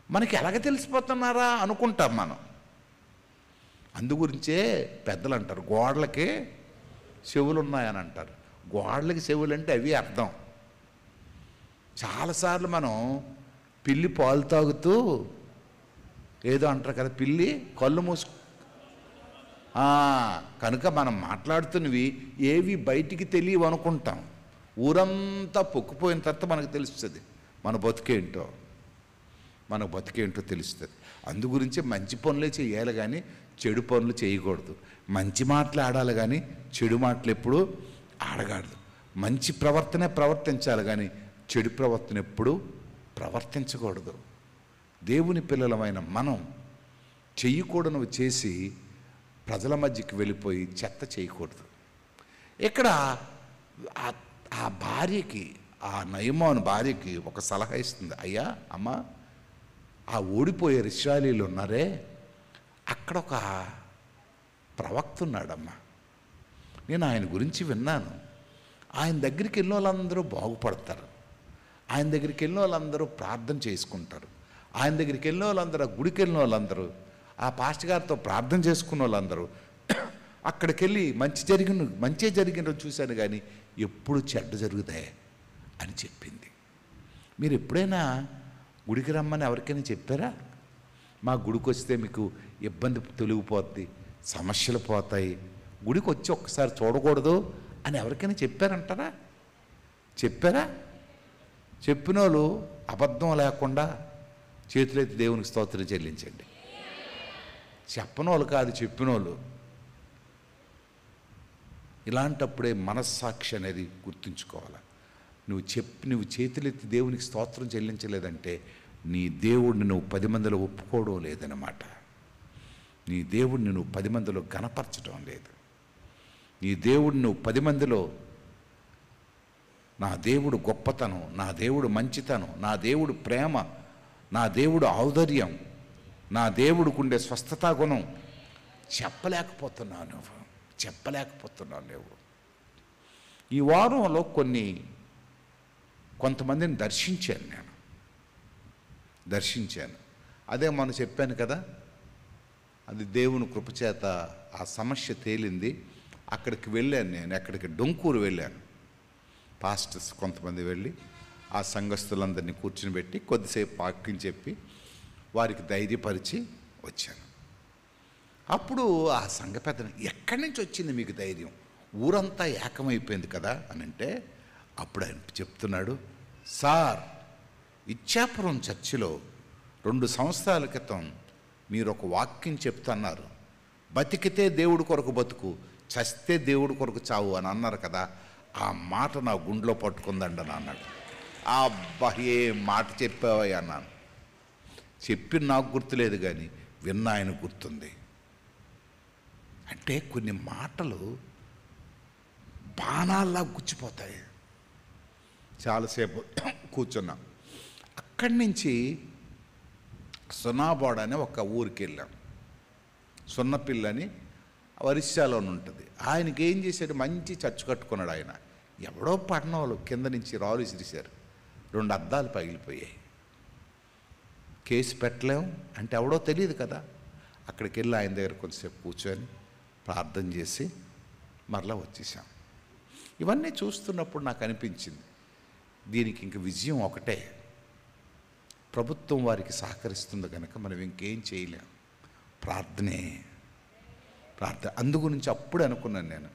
మనకి ఎలాగ తెలిసిపోతున్నారా అనుకుంటాం మనం. అందుగురించే పెద్దలు అంటారు గోడలకి చెవులు ఉన్నాయని అంటారు. గోడలకి చెవులు అంటే అవి అర్థం. చాలాసార్లు మనం పిల్లి పాలు తాగుతూ ఏదో అంటారు కదా, పిల్లి కళ్ళు మూసు కనుక మనం మాట్లాడుతున్నవి ఏవి బయటికి తెలియవు అనుకుంటాం. ఊరంతా పొక్కుపోయిన తర్వాత మనకు తెలుస్తుంది మన బతుకేంటో, మన బతుకేంటో తెలుస్తుంది. అందుగురించి మంచి పనులే చేయాలి కానీ చెడు పనులు చేయకూడదు. మంచి మాటలు ఆడాలి కానీ చెడు మాటలు ఎప్పుడు ఆడకూడదు. మంచి ప్రవర్తనే ప్రవర్తించాలి కానీ చెడు ప్రవర్తన ఎప్పుడు ప్రవర్తించకూడదు. దేవుని పిల్లలమైన మనం చెయ్యకూడనివి చేసి ప్రజల మధ్యకి వెళ్ళిపోయి చెత్త చేయకూడదు. ఇక్కడ ఆ భార్యకి, ఆ నయమాను భార్యకి ఒక సలహా ఇస్తుంది. అయ్యా అమ్మ, ఆ ఓడిపోయే ఇశ్రాయేలీయులు ఉన్నారే, అక్కడ ఒక ప్రవక్త ఉన్నాడమ్మా. నేను ఆయన గురించి విన్నాను. ఆయన దగ్గరికి వెళ్ళిన వాళ్ళందరూ బాగుపడతారు. ఆయన దగ్గరికి వెళ్ళిన వాళ్ళందరూ ప్రార్థన చేసుకుంటారు. ఆయన దగ్గరికి వెళ్ళిన వాళ్ళందరూ, ఆ గుడికి వెళ్ళిన వాళ్ళందరూ, ఆ పాస్టర్ గారితో ప్రార్థన చేసుకున్న వాళ్ళందరూ అక్కడికి వెళ్ళి మంచి జరిగిన చూశాను కానీ ఎప్పుడు చెడ్డ జరుగుతాయి అని చెప్పింది. మీరు ఎప్పుడైనా గుడికి రమ్మని ఎవరికైనా చెప్పారా? మా గుడికి వస్తే మీకు ఇబ్బంది తొలగిపోద్ది, సమస్యలు పోతాయి, గుడికి వచ్చి ఒక్కసారి చూడకూడదు అని ఎవరికైనా చెప్పారంటారా? చెప్పారా? చెప్పిన వాళ్ళు అబద్ధం లేకుండా చేతులెత్తి దేవునికి స్తోత్రం చెల్లించండి. చెప్పనోళ్ళు కాదు, చెప్పినోళ్ళు. ఇలాంటప్పుడే మనస్సాక్షి అనేది గుర్తుంచుకోవాలి. నువ్వు చేతులెత్తి దేవునికి స్తోత్రం చెల్లించలేదంటే నీ దేవుడిని నువ్వు 10 మందిలో ఒప్పుకోవడం లేదన్నమాట. నీ దేవుడిని నువ్వు 10 మందిలో గణపరచడం లేదు. నీ దేవుడిని నువ్వు 10 మందిలో నా దేవుడు గొప్పతనం, నా దేవుడు మంచితనం, నా దేవుడు ప్రేమ, నా దేవుడు ఔదార్యం, నా దేవుడికి ఉండే స్వస్థతా గుణం చెప్పలేకపోతున్నావు నువ్వు. ఈ వారంలో కొంతమందిని దర్శించాను. అదే మొన్న చెప్పాను కదా, అది దేవుని కృపచేత ఆ సమస్య తేలింది. అక్కడికి వెళ్ళాను నేను. అక్కడికి డొంకూరు వెళ్ళాను. పాస్టర్స్ కొంతమంది వెళ్ళి ఆ సంఘస్థులందరినీ కూర్చుని పెట్టి కొద్దిసేపు వాక్యం చెప్పి వారికి ధైర్యపరిచి వచ్చాను. అప్పుడు ఆ సంఘ పెద్దని, ఎక్కడి నుంచి వచ్చింది మీకు ధైర్యం? ఊరంతా ఏకమైపోయింది కదా అని అంటే, అప్పుడు ఆయన చెప్తున్నాడు, సార్, ఇచ్చాపురం చర్చిలో 2 సంవత్సరాల క్రితం మీరు ఒక వాక్యం చెప్తున్నారు, బతికితే దేవుడి కొరకు బతుకు, చస్తే దేవుడి కొరకు చావు అని అన్నారు కదా, ఆ మాట నా గుండెలో పట్టుకుందండి అని అన్నాడు. అబ్బా, ఏ మాట చెప్పావా అన్నాను. చెప్పి నాకు గుర్తులేదు కానీ విన్నా ఆయన గుర్తుంది. అంటే కొన్ని మాటలు బాణాల్లా గుచ్చిపోతాయి. చాలాసేపు కూర్చున్నాం. అక్కడి నుంచి సున్నాబోడ అనే ఒక ఊరికి వెళ్ళాం. సున్నపిల్లని ఒరిస్సాలోనే ఉంటుంది. ఆయనకి ఏం చేశాడు, మంచి చచ్చు కట్టుకున్నాడు ఆయన. ఎవడో పడినోళ్ళు కింద నుంచి రాళ్ళు విసిరిశారు, 2 అద్దాలు పగిలిపోయాయి. కేసు పెట్టలేం అంటే ఎవడో తెలియదు కదా. అక్కడికి వెళ్ళి ఆయన దగ్గర కొంచెంసేపు కూర్చొని ప్రార్థన చేసి మరలా వచ్చేసాం. ఇవన్నీ చూస్తున్నప్పుడు నాకు అనిపించింది, దీనికి ఇంక విజయం ఒకటే, ప్రభుత్వం వారికి సహకరిస్తుంది కనుక మనం ఇంకేం చేయలేం, ప్రార్థన. అందుగురించి అప్పుడు అనుకున్నాను నేను,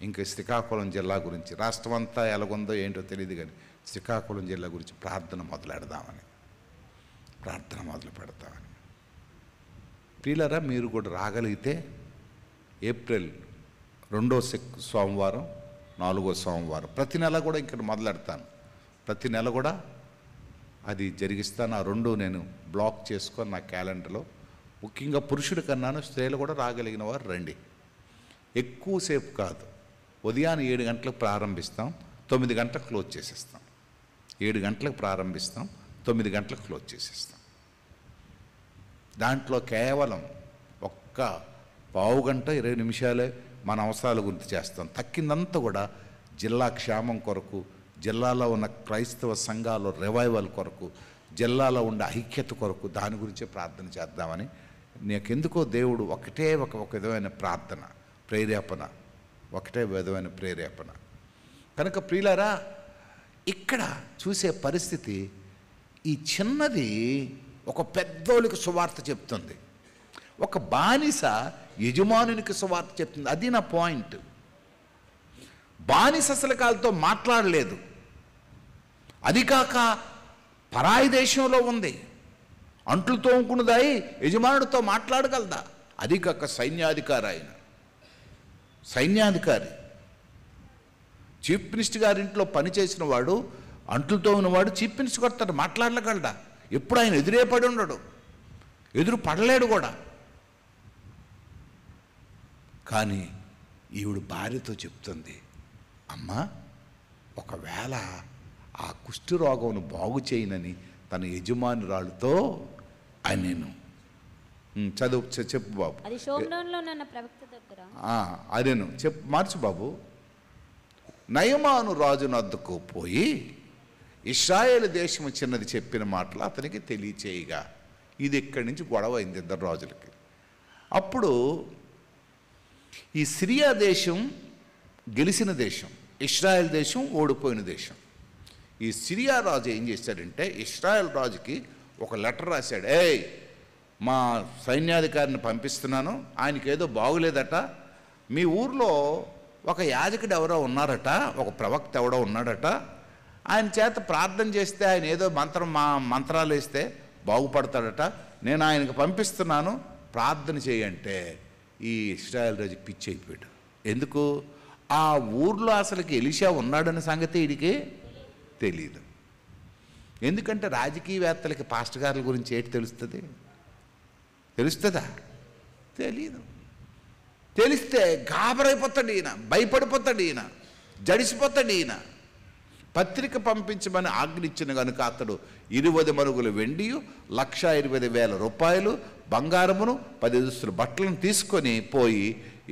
ఇంకా శ్రీకాకుళం జిల్లా గురించి, రాష్ట్రం అంతా ఎలాగుందో ఏంటో తెలియదు కానీ శ్రీకాకుళం జిల్లా గురించి ప్రార్థన మొదలు పెడతామని. ప్రియులారా, మీరు కూడా రాగలిగితే ఏప్రిల్ 2వ సోమవారం 4వ సోమవారం ప్రతి నెల కూడా ఇక్కడ మొదలెడతాను. ప్రతి నెల కూడా అది జరిగిస్తాను. ఆ 2 నేను బ్లాక్ చేసుకొని నా క్యాలెండర్లో. ముఖ్యంగా పురుషుడి కన్నాను స్త్రీలు కూడా రాగలిగిన వారు రండి. ఎక్కువసేపు కాదు. ఉదయాన్నే 7 గంటలకు ప్రారంభిస్తాం, 9 గంటలకు క్లోజ్ చేసేస్తాం. 7 గంటలకు ప్రారంభిస్తాం, 9 గంటలకు క్లోజ్ చేసేస్తాం. దాంట్లో కేవలం ఒక్క పావు గంట 20 నిమిషాలే మన అవసరాల గురించి చేస్తాం. తక్కిందంతా కూడా జిల్లా క్షేమం కొరకు, జిల్లాలో ఉన్న క్రైస్తవ సంఘాల రివైవల్ కొరకు, జిల్లాలో ఉండే ఐక్యత కొరకు దాని గురించే ప్రార్థన చేద్దామని నాకెందుకో దేవుడు ఒక విధమైన ప్రార్థన ప్రేరేపణ, ఒకటే విధమైన ప్రేరేపణ. కనుక ప్రియులారా, ఇక్కడ చూసే పరిస్థితి ఈ చిన్నది ఒక పెద్దోళ్ళకి సువార్త చెప్తుంది, ఒక బానిస యజమానునికి సువార్త చెప్తుంది. అది నా పాయింట్. బానిస అసలు కాలతో మాట్లాడలేదు, అది కాక పరాయి దేశంలో ఉంది, అంట్లు తోముకున్నదాయి యజమానుడితో మాట్లాడగలదా? అది కాక సైన్యాధికారి చీఫ్ మినిస్టర్ గారింట్లో పనిచేసిన వాడు, అంట్లతో ఉన్నవాడు చీఫ్ మినిస్టర్ కొడతాడు, మాట్లాడగలడా? ఎప్పుడు ఆయన ఎదురే పడి ఉండడు, ఎదురు పడలేడు కూడా. కానీ ఈవిడ భార్యతో చెప్తుంది, అమ్మా, ఒకవేళ ఆ కుష్ఠరోగమును బాగు చేయనని తన యజమానురాలుతో నేను చెప్పు బాబు, అదేను చెప్పు, మార్చు బాబు. నయమాను రాజు వద్దకు పోయి ఇశ్రాయేలు దేశము చిన్నది చెప్పిన మాటలు అతనికి తెలియచేయగా. ఇది ఇక్కడి నుంచి గొడవ అయింది ఇద్దరు రాజులకి. అప్పుడు ఈ సిరియా దేశం గెలిచిన దేశం, ఇశ్రాయేల్ దేశం ఓడిపోయిన దేశం. ఈ సిరియా రాజు ఏం చేశాడంటే ఇశ్రాయేల్ రాజుకి ఒక లెటర్ రాశాడు. మా సైన్యాధికారిని పంపిస్తున్నాను, ఆయనకి ఏదో బాగులేదట, మీ ఊర్లో ఒక యాజకుడు ఎవరో ఉన్నారట, ఒక ప్రవక్త ఎవడో ఉన్నాడట, ఆయన చేత ప్రార్థన చేస్తే ఆయన ఏదో మంత్రాలు వేస్తే బాగుపడతాడట, నేను ఆయనకు పంపిస్తున్నాను, ప్రార్థన చేయంటే ఈ ఇశ్రాయేల్ రాజు పిచ్చి అయిపోయాడు. ఎందుకు? ఆ ఊర్లో అసలుకి ఎలీషా ఉన్నాడన్న సంగతి వీడికి తెలియదు. ఎందుకంటే రాజకీయవేత్తలకి పాస్టర్ గారుల గురించి ఏంటి తెలుస్తుందా? తెలీదు. తెలిస్తే గాబరైపోతాడు ఈయన, భయపడిపోతాడు ఈయన, జడిసిపోతాడు ఈయన. పత్రిక పంపించమని ఆజ్ఞించిన కనుక అతడు 20 మణుగుల వెండి, 1,20,000 రూపాయలు బంగారమును, 10 దుస్తుల బట్టలను తీసుకొని పోయి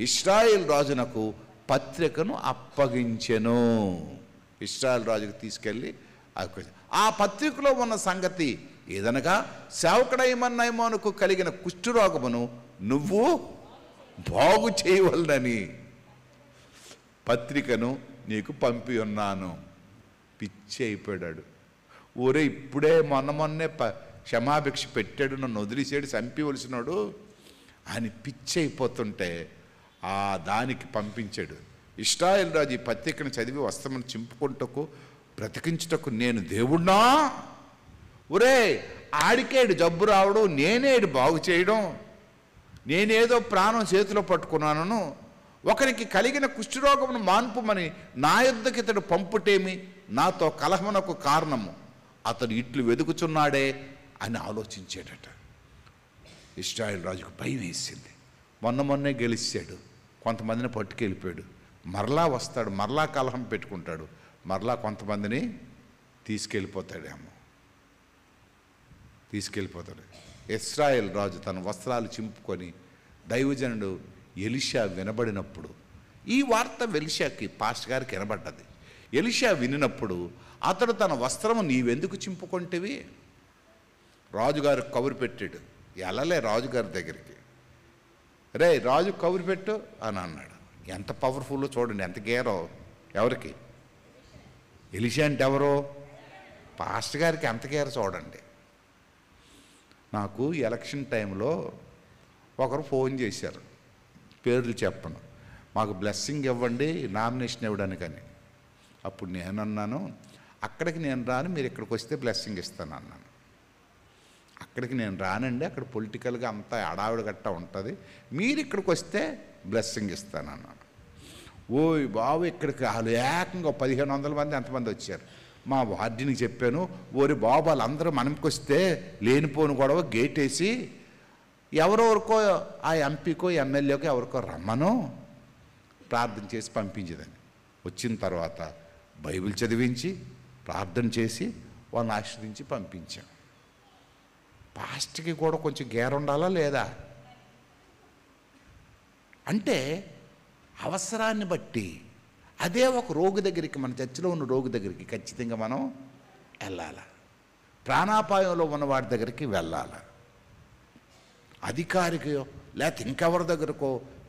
ఇశ్రాయేల్ రాజునకు పత్రికను అప్పగించెను. ఇశ్రాయేల్ రాజుకు తీసుకెళ్ళి ఆ పత్రికలో ఉన్న సంగతి ఏదనగా, సేవకుడైన నయమానుకు కలిగిన కుష్ఠరోగమును నువ్వు బాగు చేయవలనని పత్రికను నీకు పంపి ఉన్నాను. పిచ్చి అయిపోయాడు. ఊరే ఇప్పుడే మొన్నే క్షమాభిక్ష పెట్టాడు, నన్ను వదిలేసాడు, చంపివలసినాడు అని పిచ్చి అయిపోతుంటే ఆ దానికి పంపించాడు. ఇశ్రాయేలు రాజు ఈ పత్రికను చదివి వస్త్రమును చింపుకుంటకు బ్రతికించుటకు నేను దేవుణ్ణా? ఒరే, ఆడికేడు జబ్బు రావడం, నేనేడు బాగు చేయడం, నేనేదో ప్రాణం చేతిలో పట్టుకున్నాను, ఒకరికి కలిగిన కుష్ఠరోగమును మాన్పుమని నా యొద్దకు ఇతడు పంపుటేమి నాతో కలహమునకు కారణము, అతడు ఇట్లు వెదుకుచున్నాడే అని ఆలోచించాడట. ఇశ్రాయేలు రాజుకు భయం వేసింది. మొన్నే గెలిచాడు, కొంతమందిని పట్టుకెళ్ళిపోయాడు, మరలా వస్తాడు, మరలా కలహం పెట్టుకుంటాడు, మరలా కొంతమందిని తీసుకెళ్ళిపోతాడు. ఇశ్రాయేల్ రాజు తన వస్త్రాలు చింపుకొని దైవజనుడు ఎలీషా వినబడినప్పుడు, ఈ వార్త ఎలీషాకి పాస్టర్ గారికి వినబడ్డది. ఎలీషా వినినప్పుడు అతడు తన వస్త్రము నీవెందుకు చింపుకొంటివి? రాజుగారు కబురు పెట్టాడు. వెళ్ళలే రాజుగారి దగ్గరికి, రే రాజు కబురు పెట్టు అని అన్నాడు. ఎంత పవర్ఫుల్లో చూడండి, ఎంత గేరో. ఎవరికి? ఎలీషా అంటే ఎవరో? పాస్టర్ గారికి ఎంత గేరో చూడండి. నాకు ఎలక్షన్ టైంలో ఒకరు ఫోన్ చేశారు, పేర్లు చెప్పను, మాకు బ్లెస్సింగ్ ఇవ్వండి నామినేషన్ ఇవ్వడానికని. అప్పుడు నేనన్నాను, అక్కడికి నేను రాను, మీరు ఇక్కడికి వస్తే బ్లెస్సింగ్ ఇస్తాను అన్నాను. అక్కడికి నేను రానండి, అక్కడ పొలిటికల్గా అంతా అడావిడ గట్ట ఉంటుంది, మీరు ఇక్కడికి వస్తే బ్లెస్సింగ్ ఇస్తానన్నాను. ఓయ్ బాబు, ఇక్కడికి వాళ్ళు ఏకంగా 1500 మంది ఎంతమంది వచ్చారు. మా వార్డెన్కి చెప్పాను, ఓరి బాబు వాళ్ళందరూ మనకి వస్తే లేనిపోని గొడవ గేట్ వేసి ఎవరెవరికో ఆ ఎంపీకో ఎమ్మెల్యేకో ఎవరికో రమ్మను ప్రార్థన చేసి పంపించేదని. వచ్చిన తర్వాత బైబిల్ చదివించి ప్రార్థన చేసి వాళ్ళని ఆశీర్వదించి పంపించాం. పాస్ట్కి కూడా కొంచెం గేర్ ఉండాలా లేదా? అంటే అవసరాన్ని బట్టి అదే ఒక రోగి దగ్గరికి, మన చర్చిలో ఉన్న రోగి దగ్గరికి ఖచ్చితంగా మనం వెళ్ళాలి. ప్రాణాపాయంలో ఉన్న వాడి దగ్గరికి వెళ్ళాలి. అధికారికో లేకపోతే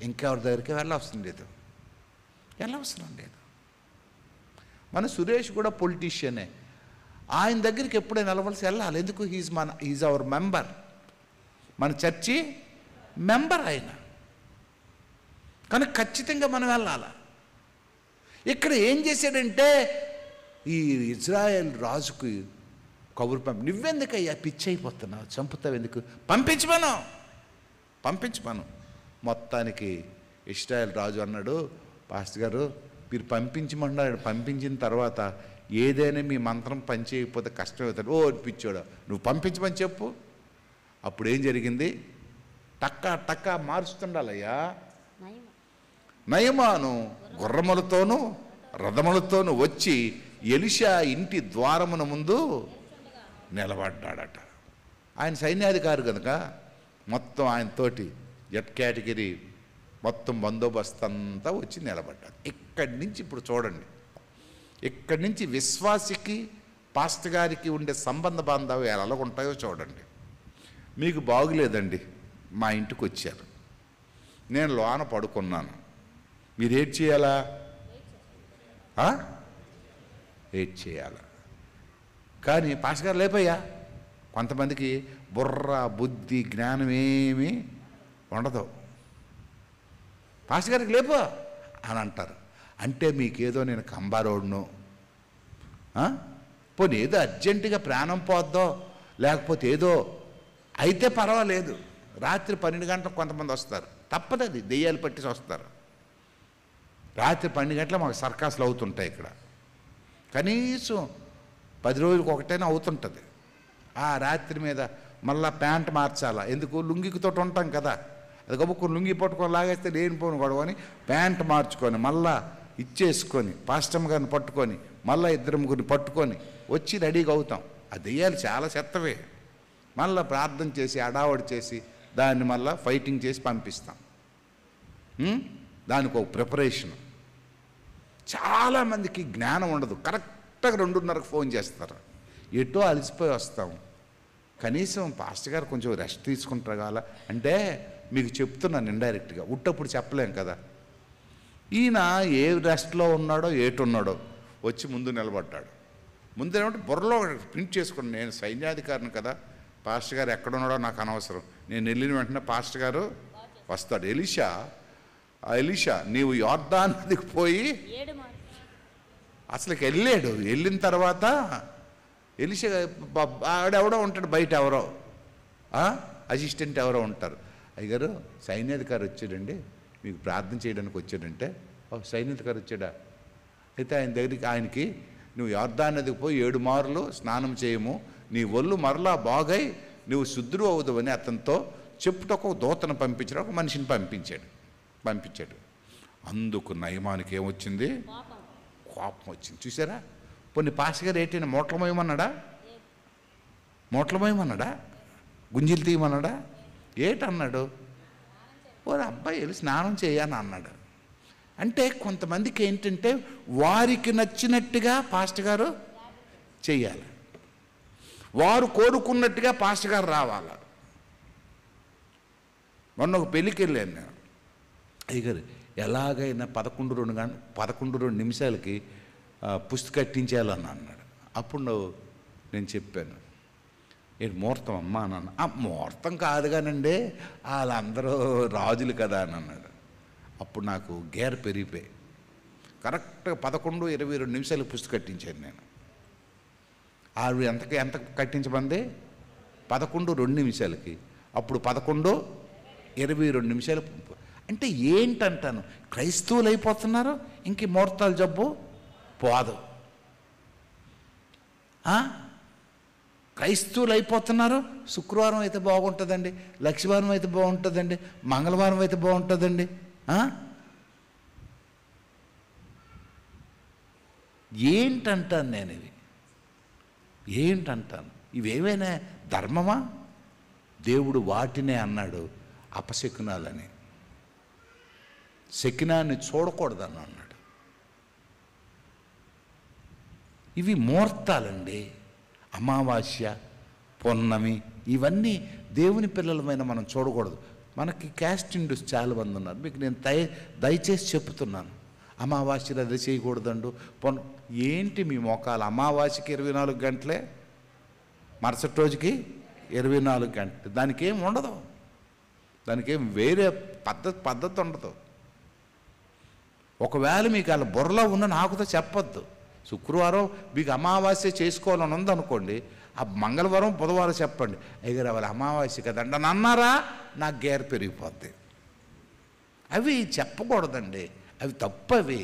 ఇంకెవరి దగ్గరికి వెళ్ళవసరం లేదు. మన సురేష్ కూడా పొలిటీషియనే. ఆయన దగ్గరికి ఎప్పుడైనా వెళ్ళాలి. ఎందుకు? ఈజ్ అవర్ మెంబర్, మన చర్చి మెంబర్ ఆయన. కానీ ఖచ్చితంగా మనం వెళ్ళాలి. ఇక్కడ ఏం చేశాడంటే ఈ ఇజ్రాయెల్ రాజుకు కబురు నువ్వెందుకయ్యా పిచ్చి అయిపోతున్నావు, చంపుతావు ఎందుకు, పంపించమను. మొత్తానికి ఇజ్రాయెల్ రాజు అన్నాడు, పాస్టర్ గారు మీరు పంపించమన్నాడు. పంపించిన తర్వాత ఏదైనా మీ మంత్రం పని చేయకపోతే కష్టం అవుతాడు. ఓ పిచ్చోడా, నువ్వు పంపించమని చెప్పు. అప్పుడు ఏం జరిగింది? టక్కా మారుస్తుండాలయ్యా. నయమాను గుర్రములతోనూ రథములతోనూ వచ్చి ఎలీషా ఇంటి ద్వారమున ముందు నిలబడ్డాడట. ఆయన సైన్యాధికారి కనుక మొత్తం ఆయనతోటి జెడ్ కేటగిరీ మొత్తం బందోబస్తు అంతా వచ్చి నిలబడ్డాడు. ఇక్కడి నుంచి ఇప్పుడు చూడండి, ఇక్కడి నుంచి విశ్వాసికి పాస్టర్ గారికి ఉండే సంబంధ బాంధవ్యాలు ఎలా ఉంటాయో చూడండి. మీకు బాగులేదండి, మా ఇంటికి వచ్చారు, నేను లోన పడుకున్నాను, మీరు ఏడ్ చేయాలా? ఏడ్ చేయాలా? కానీ పాస్టర్ గారు లేపయ్యా. కొంతమందికి బుర్ర బుద్ధి జ్ఞానం ఏమీ ఉండదు. పాస్టర్ గారికి లేపో అని అంటారు. అంటే మీకేదో నేను కంబారోడ్ను, పోనీ ఏదో అర్జెంటుగా ప్రాణం పోద్దో లేకపోతే ఏదో అయితే పర్వాలేదు. రాత్రి 12 గంటలకు కొంతమంది వస్తారు, తప్పదు, అది దెయ్యాలు పట్టేసి వస్తారు. రాత్రి 12 గంటలకు మాకు సర్కాసులు అవుతుంటాయి ఇక్కడ. కనీసం 10 రోజులకు ఒకటైనా అవుతుంటుంది. ఆ రాత్రి మీద మళ్ళీ ప్యాంట్ మార్చాలా, ఎందుకు? లుంగితో ఉంటాం కదా, అది గబుక్కుని లుంగి పట్టుకొని లాగేస్తే లేనిపోను గొడవని ప్యాంట్ మార్చుకొని మళ్ళా ఇచ్చేసుకొని పాస్టమ్ గారిని పట్టుకొని మళ్ళీ 2-3 పట్టుకొని వచ్చి రెడీగా అవుతాం. ఆ దెయ్యాలు చాలా చెత్తవే. మళ్ళీ ప్రార్థన చేసి అడావడి చేసి దాన్ని మళ్ళీ ఫైటింగ్ చేసి పంపిస్తాం. దానికి ఒక ప్రిపరేషన్. చాలామందికి జ్ఞానం ఉండదు. కరెక్ట్గా 2:30కు ఫోన్ చేస్తారు, ఎటో అలసిపోయి వస్తాం. కనీసం పాస్టర్ గారు కొంచెం రెస్ట్ తీసుకుంటారు కావాలా అంటే మీకు చెప్తున్నాను ఇండైరెక్ట్గా, ఉట్టప్పుడు చెప్పలేం కదా. ఈయన ఏ రెస్ట్లో ఉన్నాడో ఏటున్నాడో వచ్చి ముందు నిలబడ్డాడు. ముందు ఏమంటే బుర్రలో ప్రింట్ చేసుకున్నాను, నేను సైన్యాధికారిని కదా, పాస్టర్ గారు ఎక్కడున్నాడో నాకు అనవసరం, నేను వెళ్ళిన వెంటనే పాస్టర్ గారు వస్తాడు. ఎలీషా నీవు యోర్దాను నదికి పోయి అసలుకి వెళ్ళాడు. వెళ్ళిన తర్వాత ఎలీషా ఆడెవడో ఉంటాడు బయట, ఎవరో అసిస్టెంట్ ఎవరో ఉంటారు. అయ్యగారు సైన్యాధికారి వచ్చాడండి, మీకు ప్రార్థన చేయడానికి వచ్చాడంటే, సైన్యాధికారి వచ్చాడా? అయితే ఆయన దగ్గరికి ఆయనకి నువ్వు యోర్దాను నదికి పోయి 7 మార్లు స్నానం చేయము, నీ ఒళ్ళు మరలా బాగై నువ్వు శుద్ధుడు అవుదువని అతనితో చెప్పుటకు ఒక దూతను పంపించాడు. ఒక మనిషిని పంపించాడు. అందుకు నయమానికి ఏమొచ్చింది? కోపం వచ్చింది. చూసారా? కొన్ని పాస్టర్ గారు ఏంటైనా మూటలు మోయమన్నాడా? గుంజీలు తీయమన్నాడా? ఏటన్నాడు? ఓ అబ్బాయి వెళ్ళి స్నానం చేయని అన్నాడు. అంటే కొంతమందికి ఏంటంటే వారికి నచ్చినట్టుగా పాస్టర్ గారు చెయ్యాలి, వారు కోరుకున్నట్టుగా పాస్టర్ గారు రావాలి. మొన్న ఒక పెళ్ళికి వెళ్ళాను నేను. అయ్యగారు ఎలాగైనా 11-2 నిమిషాలకి పుస్తక కట్టించేయాలని అన్నాడు. అప్పుడు నేను చెప్పాను, ఏంటి ముహూర్తం అమ్మా అని అన్న. ముహూర్తం కాదు కానండి, వాళ్ళందరూ రాజులు కదా అని అన్నాడు. అప్పుడు నాకు గేర్ పెరిగిపోయి కరెక్ట్గా 11:22 నిమిషాలకు పుస్తక కట్టించాను నేను. ఆవిడ ఎంత కట్టించమంది? 11:02 అప్పుడు 11:22 అంటే ఏంటంటాను, క్రైస్తవులు అయిపోతున్నారు, ఇంక ముహూర్తాల జబ్బు పోదు. క్రైస్తవులు అయిపోతున్నారు, శుక్రవారం అయితే బాగుంటుందండి, లక్షవారం అయితే బాగుంటుందండి, మంగళవారం అయితే బాగుంటుందండి. ఏంటంటాను నేను, ఏంటంటాను, ఇవేమైనా ధర్మమా? దేవుడు వాటినే అన్నాడు అపశకునాలని. శకునాన్ని చూడకూడదని అన్నాడు. ఇవి ముహూర్తాలండి. అమావాస్య, పొన్నమి, ఇవన్నీ దేవుని పిల్లలమైన మనం చూడకూడదు. మనకి క్యాస్ట్ ఇండూస్ చాలా మంది ఉన్నారు. మీకు నేను దయచేసి చెప్తున్నాను, అమావాస్యలు అది చేయకూడదండు. ఏంటి మీ మోకాలు? అమావాస్యకి 24 గంటలే, మరుసటి రోజుకి 24 గంటలు. దానికి ఏం ఉండదు, దానికి ఏం వేరే పద్ధతి ఉండదు. ఒకవేళ మీకు అలా బుర్రలో ఉన్న నాకుతో చెప్పొద్దు. శుక్రవారం మీకు అమావాస్య చేసుకోవాలని ఉందనుకోండి, ఆ మంగళవారం బుధవారం చెప్పండి, అయ్యారు వాళ్ళ అమావాస్య కదండి అని అన్నారా, నాకు గేర్ పెరిగిపోద్ది. అవి చెప్పకూడదండి, అవి తప్పు. అవి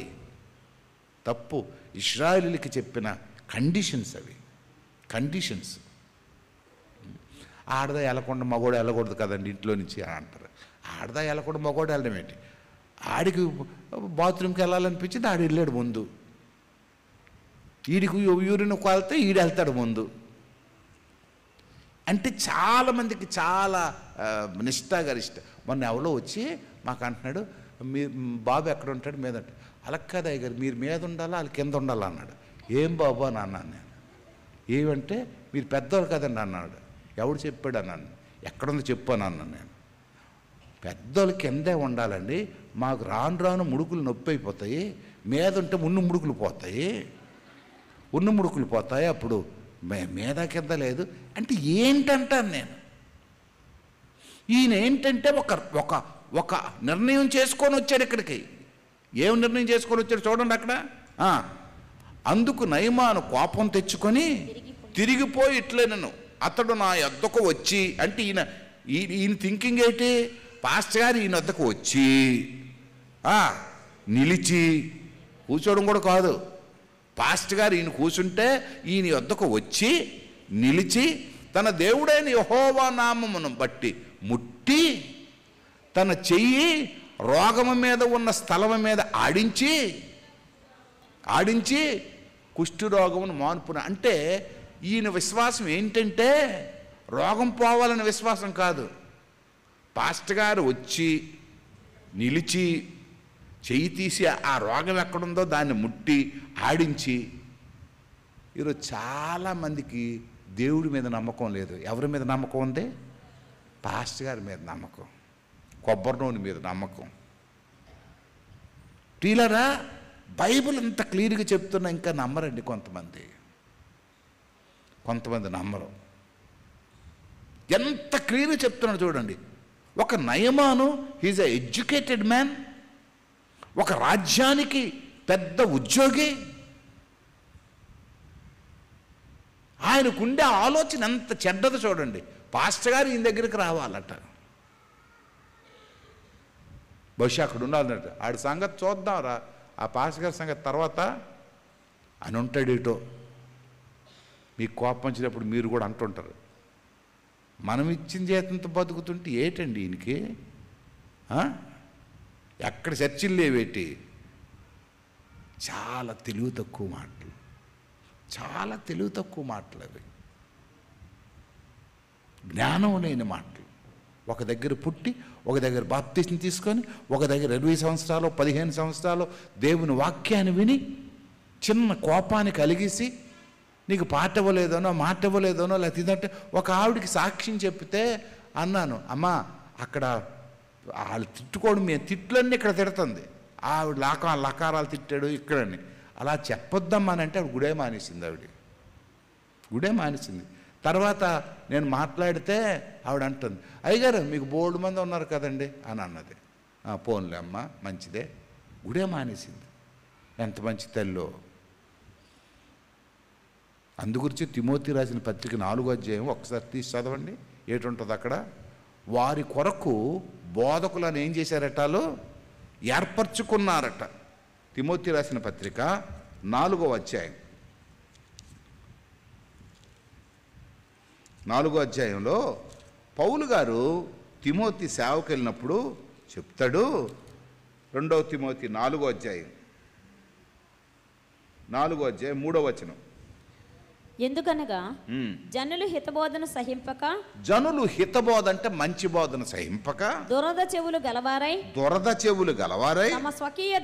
తప్పు. ఇశ్రాయేలీయులకి చెప్పిన కండిషన్స్ అవి, కండిషన్స్. ఆడదా వెళ్ళకుండా మగోడు వెళ్ళకూడదు కదండి ఇంట్లో నుంచి అని అంటారు. ఆడదా వెళ్ళకుండా మగోడు వెళ్ళడం ఏంటి? ఆడికి బాత్రూమ్కి వెళ్ళాలనిపించింది, ఆడు వెళ్ళాడు ముందు. ఈడికి యూరిన్ కొలితే ఈడు వెళ్తాడు ముందు. అంటే చాలామందికి చాలా నిష్ఠాగరిష్ట. మొన్న ఎవరో వచ్చి మాకు అంటున్నాడు, మీ బాబు ఎక్కడ ఉంటాడు మీద. అలా కాదు అయ్యగారు, మీరు మీద ఉండాలా వాళ్ళు కింద ఉండాలా అన్నాడు. ఏం బాబు అని అన్నాను నేను. ఏమంటే మీరు పెద్దవాళ్ళు కదండి అన్నాడు. ఎవడు చెప్పాడు అన్నాను. ఎక్కడుందో చెప్పాను అన్నాను నేను. పెద్దోళ్ళు కిందే ఉండాలండి, మాకు రాను రాను ముడుకులు నొప్పి అయిపోతాయి, మీద ఉంటే ముడుకులు పోతాయి, ముడుకులు పోతాయి, అప్పుడు మీద కింద లేదు అంటే ఏంటంటాను నేను. ఈయన ఏంటంటే ఒక ఒక నిర్ణయం చేసుకొని వచ్చాడు ఇక్కడికి. ఏం నిర్ణయం చేసుకొని వచ్చాడు చూడండి అక్కడ. అందుకు నయమాను కోపం తెచ్చుకొని తిరిగిపోయి ఇట్లే అతడు నా యొద్దకు వచ్చి, అంటే ఈయన థింకింగ్ ఏంటి, పాస్టర్ గారు ఈయన వద్దకు వచ్చి నిలిచి కూర్చోవడం కూడా కాదు. పాస్టర్ గారు ఈయన కూర్చుంటే ఈయన వద్దకు వచ్చి నిలిచి తన దేవుడైన యెహోవా నామమును బట్టి ముట్టి తన చెయ్యి రోగము మీద ఉన్న స్థలము మీద ఆడించి కుష్ఠరోగమును మాన్పున. అంటే ఈయన విశ్వాసం ఏంటంటే రోగం పోవాలని విశ్వాసం కాదు. పాస్టర్ గారు వచ్చి నిలిచి చెయ్యి తీసి ఆ రోగం ఎక్కడుందో దాన్ని ముట్టి ఆడించి. ఈరోజు చాలామందికి దేవుడి మీద నమ్మకం లేదు. ఎవరి మీద నమ్మకం ఉంది? పాస్టర్ గారి మీద నమ్మకం, కొబ్బరి నూనె మీద నమ్మకం. టీలరా బైబిల్ అంత క్లియర్గా చెప్తున్నా ఇంకా నమ్మరండి. కొంతమంది నమ్మరు. ఎంత క్లియర్గా చెప్తున్నాడు చూడండి. ఒక నయమాను, హీజ్ ఎ ఎడ్యుకేటెడ్ మ్యాన్, ఒక రాజ్యానికి పెద్ద ఉద్యోగి. ఆయనకుండే ఆలోచన ఎంత చెడ్డది చూడండి. పాస్టర్ గారు ఈయన దగ్గరికి రావాలట, బహుశా అక్కడ ఉండాలన్నట్టు. ఆడి సంగతి చూద్దాంరా, ఆ పాస్టర్ గారి సంగతి తర్వాత అని ఉంటాడు. ఇటో మీకు కోపం వచ్చినప్పుడు మీరు కూడా అంటుంటారు, మనం ఇచ్చిన చేతంతో బతుకుతుంటే ఏటండి ఈయనకి, ఎక్కడ చర్చిలు లేవేటి. చాలా తెలివి తక్కువ మాటలు, చాలా తెలివి తక్కువ మాటలు అవి, జ్ఞానం లేని మాటలు. ఒక దగ్గర పుట్టి, ఒక దగ్గర బాప్తిస్మ తీసుకొని, ఒక దగ్గర 20 సంవత్సరాలు 15 సంవత్సరాలు దేవుని వాక్యాన్ని విని చిన్న కోపాన్ని కలిగేసి నీకు పాట ఇవ్వలేదనో మాట ఇవ్వలేదనో లేకపోతే ఇదంటే. ఒక ఆవిడికి సాక్ష్యం చెప్తే అన్నాను, అమ్మా అక్కడ వాళ్ళు తిట్టుకోవడం, మేము తిట్లన్నీ ఇక్కడ తిడుతుంది, ఆవిడ లకారాలు తిట్టాడు ఇక్కడని. అలా చెప్పొద్దామని అంటే ఆవిడ గుడే మానేసింది. తర్వాత నేను మాట్లాడితే ఆవిడ అంటుంది, అయ్యగారు మీకు బోల్డ్ మంది ఉన్నారు కదండి అని అన్నది. పోన్లే అమ్మ మంచిదే, గుడే మానేసింది. ఎంత మంచి తల్లో. అందుగురించి తిమోతి రాసిన పత్రిక 4వ అధ్యాయం ఒకసారి తీసి చదవండి. ఏటుంటుంది అక్కడ? వారి కొరకు బోధకులను ఏం చేశారటాలో ఏర్పరచుకున్నారట. తిమోతి రాసిన పత్రిక 4వ అధ్యాయం 4వ అధ్యాయంలో పౌలు గారు తిమోతి సేవకు వెళ్ళినప్పుడు చెప్తాడు. 2వ తిమోతి 4వ అధ్యాయం 3వ వచనం. ఎందుకనగా జనులు హితబోధన సహింపక, జనులు హితబోధ అంటే మంచి బోధన సహింపక, దురద చెవులు గలవారై తమ స్వకీయ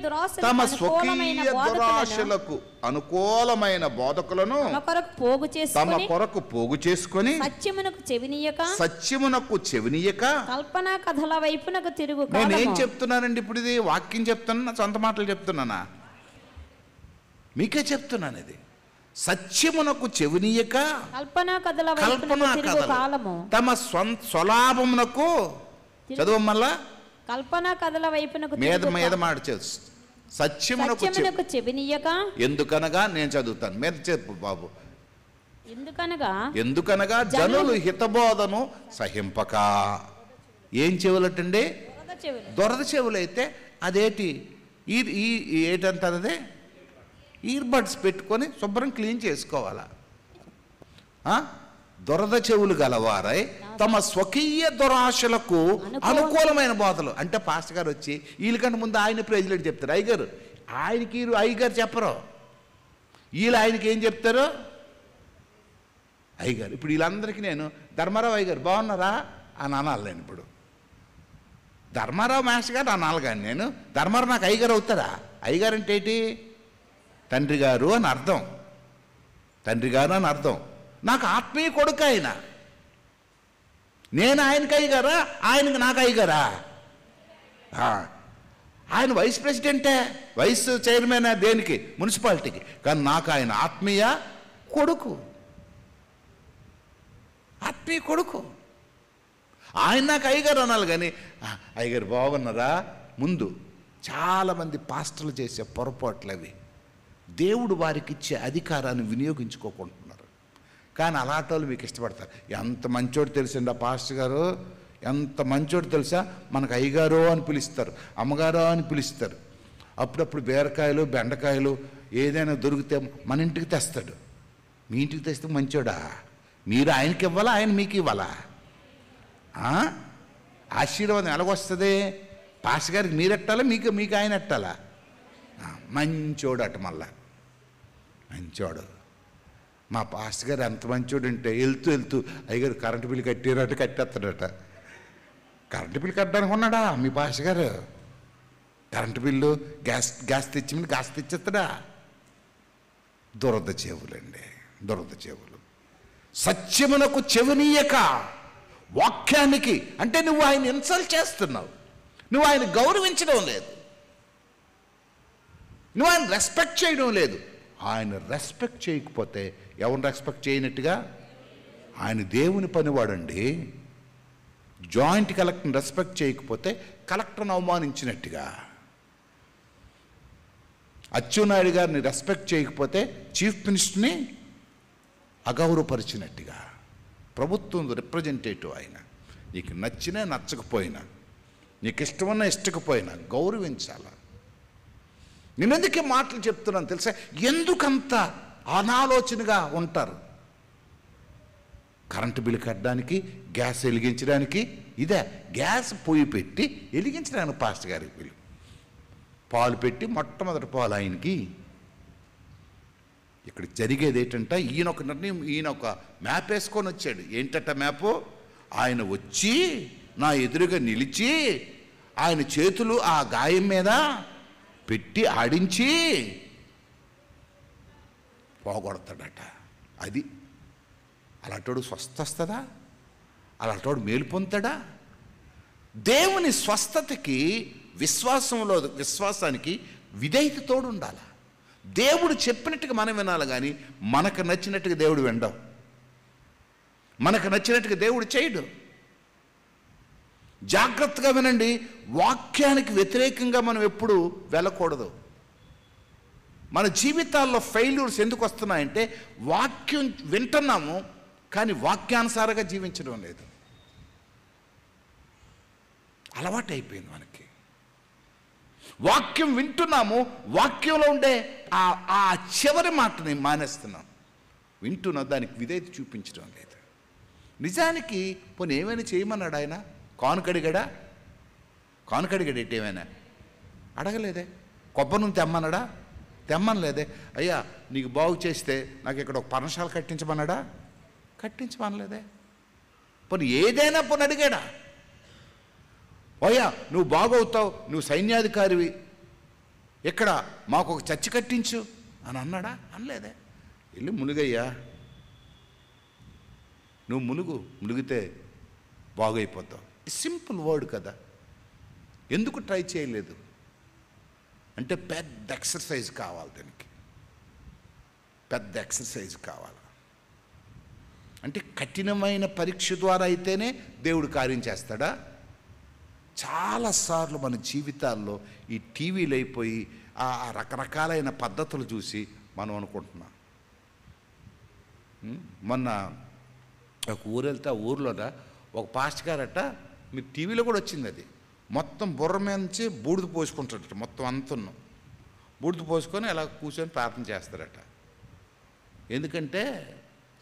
దురాశలకు అనుకూలమైన బోధకులను తమ కొరకు పోగు చేసుకొని సత్యమునకు చెవినీయక కల్పనా కథల వైపునకు తిరుగు. నేనేం చెప్తున్నానండి ఇప్పుడు? ఇది వాక్యం చెప్తున్నా, సొంత మాటలు చెప్తున్నానా? మీకే చెప్తున్నాను. ఇది సత్యమునకు చెవినీయక కల్పనా కథల తమ స్వలాభమునకు, చదువు మళ్ళా, కల్పనా కథల వైపునకు మీద మాట సత్యమునకు చెవినీయక. ఎందుకనగా నేను చదువుతాను, మీద చెప్పు బాబు. ఎందుకనగా జనులు హితబోధను సహింపక. ఏం చెవులటండి? దొరద చెవులైతే అదేటి ఏటంటారు? అదే ఇయర్బడ్స్ పెట్టుకొని శుభ్రం క్లీన్ చేసుకోవాలా? దొరద చెవులు గలవారై తమ స్వకీయ దురాశలకు అనుకూలమైన బోధలు. అంటే పాస్టర్ గారు వచ్చి వీళ్ళకంటే ముందు ఆయన ప్రెసిడెంట్ చెప్తారు. అయ్యగారు ఆయనకి అయ్యగారు చెప్పరు, వీళ్ళు ఆయనకి ఏం చెప్తారు? అయ్యగారు. ఇప్పుడు వీళ్ళందరికీ నేను ధర్మారావు అయ్యగారు బాగున్నారా అని అనాలి. నేను ఇప్పుడు ధర్మారావు మాస్టర్ గారు అనాలి, కానీ నేను ధర్మారావు నాకు అయ్యగారు అవుతారా? అయ్యగారు అంటే ఏంటి? తండ్రి గారు అని అర్థం. తండ్రి గారు అని అర్థం. నాకు ఆత్మీయ కొడుకు ఆయన. నేను ఆయనకి అయ్యగారా, ఆయనకి నాకు అయ్యగారా? ఆయన వైస్ ప్రెసిడెంటే, వైస్ చైర్మన్ దేనికి? మున్సిపాలిటీకి. కానీ నాకు ఆయన ఆత్మీయ కొడుకు. ఆత్మీయ కొడుకు. ఆయన నాకు అయ్యగారు అనాలి, కానీ అయ్యగారు బాగున్నారా? ముందు చాలామంది పాస్టర్లు చేసే పొరపాట్లు అవి. దేవుడు వారికి ఇచ్చే అధికారాన్ని వినియోగించుకోకుంటున్నారు. కానీ అలాంటి వాళ్ళు మీకు ఇష్టపడతారు. ఎంత మంచోడు తెలుసండి ఆ పాస్టర్ గారు, ఎంత మంచోడు తెలుసా? మనకు అయ్యగారు అని పిలుస్తారు, అమ్మగారు అని పిలుస్తారు. అప్పుడప్పుడు బీరకాయలు బెండకాయలు ఏదైనా దొరికితే మన ఇంటికి తెస్తాడు. మీ ఇంటికి తెస్తే మంచోడా? మీరు ఆయనకి ఇవ్వాలా, ఆయన మీకు ఇవ్వాలా? ఆశీర్వాదం ఎలాగొస్తుంది? పాస్టర్ గారికి మీరు ఎట్టాలా, మీకు ఆయన ఎట్టాలా? మంచోడు అట. మళ్ళా మంచోడు. మా పాస్టర్ గారు ఎంత మంచోడు అంటే వెళ్తూ అయ్యగారు కరెంటు బిల్లు కట్టారట, కట్టేస్తాడట. కరెంటు బిల్లు కట్టడానికి ఉన్నాడా మీ పాస్టర్ గారు? కరెంటు బిల్లు గ్యాస్ తెచ్చి గ్యాస్ తెచ్చేస్తాడా? దురద చెవులండి, దురద చెవులు. సత్యమునకు చెవినీయక, వాక్యానికి అంటే నువ్వు ఆయన ఇన్సల్ట్ చేస్తున్నావు, నువ్వు ఆయన గౌరవించడం లేదు, నువ్వు ఆయన రెస్పెక్ట్ చేయడం లేదు. ఆయన రెస్పెక్ట్ చేయకపోతే ఎవరిని రెస్పెక్ట్ చేయనట్టుగా? ఆయన దేవుని పనివాడండి. జాయింట్ కలెక్టర్ని రెస్పెక్ట్ చేయకపోతే కలెక్టర్ని అవమానించినట్టుగా. అచ్చెన్నాయుడు గారిని రెస్పెక్ట్ చేయకపోతే చీఫ్ మినిస్టర్ని అగౌరవపరిచినట్టుగా. ప్రభుత్వం రిప్రజెంటేటివ్ ఆయన. నీకు నచ్చినా నచ్చకపోయినా, నీకు ఇష్టమన్నా ఇష్టకపోయినా గౌరవించాల. నేను ఎందుకే మాటలు చెప్తున్నాను తెలుసా? ఎందుకంత అనాలోచనగా ఉంటారు? కరెంటు బిల్లు కట్టడానికి, గ్యాస్ వెలిగించడానికి, ఇదే గ్యాస్ పొయ్యి పెట్టి వెలిగించడానికి పాస్టర్ గారికి బిల్లు, పాలు పెట్టి మొట్టమొదటి పాలు ఆయనకి. ఇక్కడ జరిగేది ఏంటంటే ఈయన ఒక నిర్ణయం, ఈయన ఒక మ్యాప్ వేసుకొని వచ్చాడు. ఏంటంట మ్యాపు? ఆయన వచ్చి నా ఎదురుగా నిలిచి ఆయన చేతులు ఆ గాయం మీద పెట్టి ఆడించి పోగొడతాడట. అది అలాంటోడు స్వస్థ వస్తుందా? అలాంటోడు మేలు పొందుతాడా? దేవుని స్వస్థతకి విశ్వాసానికి విధేయతతోడు ఉండాలి. దేవుడు చెప్పినట్టుగా మనం వినాలి, కానీ మనకు నచ్చినట్టుగా దేవుడు వినడం, మనకు నచ్చినట్టుగా దేవుడు చేయడు. జాగ్రత్తగా వినండి. వాక్యానికి వ్యతిరేకంగా మనం ఎప్పుడు వెళ్ళకూడదు. మన జీవితాల్లో ఫెయిల్యూర్స్ ఎందుకు వస్తున్నాయంటే వాక్యం వింటున్నాము కానీ వాక్యానుసారంగా జీవించడం లేదు. అలవాటు అయిపోయింది మనకి. వాక్యం వింటున్నాము, వాక్యంలో ఉండే ఆ చివరి మాటని మానేస్తున్నాం. వింటున్నా దానికి విధేయత చూపించడం లేదు. నిజానికి పోనీ ఏమైనా చేయమన్నాడు ఆయన? కానుకడిగాడా? కానుకడిగాడు ఏమైనా అడగలేదే. కొబ్బరి నూనె తెమ్మన్నాడా? తెమ్మనలేదే. అయ్యా నీకు బాగు చేస్తే నాకు ఇక్కడ ఒక పర్ణశాల కట్టించమన్నాడా? కట్టించమనలేదే. పోనీ ఏదైనా పోనీ అడిగాడా? అయ్యా నువ్వు బాగవుతావు, నువ్వు సైన్యాధికారివి, ఇక్కడ మాకు ఒక చర్చి కట్టించు అని అన్నాడా? అనలేదే. వెళ్ళి మునుగయ్యా, నువ్వు మునిగితే బాగైపోతావు. సింపుల్ వర్డ్ కదా. ఎందుకు ట్రై చేయలేదు అంటే పెద్ద ఎక్సర్సైజ్ కావాలి, దానికి పెద్ద ఎక్సర్సైజ్ కావాలి. అంటే కఠినమైన పరీక్ష ద్వారా అయితేనే దేవుడు కార్యం చేస్తాడా? చాలాసార్లు మన జీవితాల్లో ఈ టీవీలు అయిపోయి ఆ రకరకాలైన పద్ధతులు చూసి మనం అనుకుంటున్నాం. మొన్న ఒక ఊరు వెళ్తే ఆ ఊర్లోన ఒక పాస్టర్ గారట, మీరు టీవీలో కూడా వచ్చింది అది, మొత్తం బుర్ర మీద నుంచి బూడిద పోసుకుంటాడట. మొత్తం అంతున్న బూడిద పోసుకొని అలా కూర్చొని ప్రార్థన చేస్తారట. ఎందుకంటే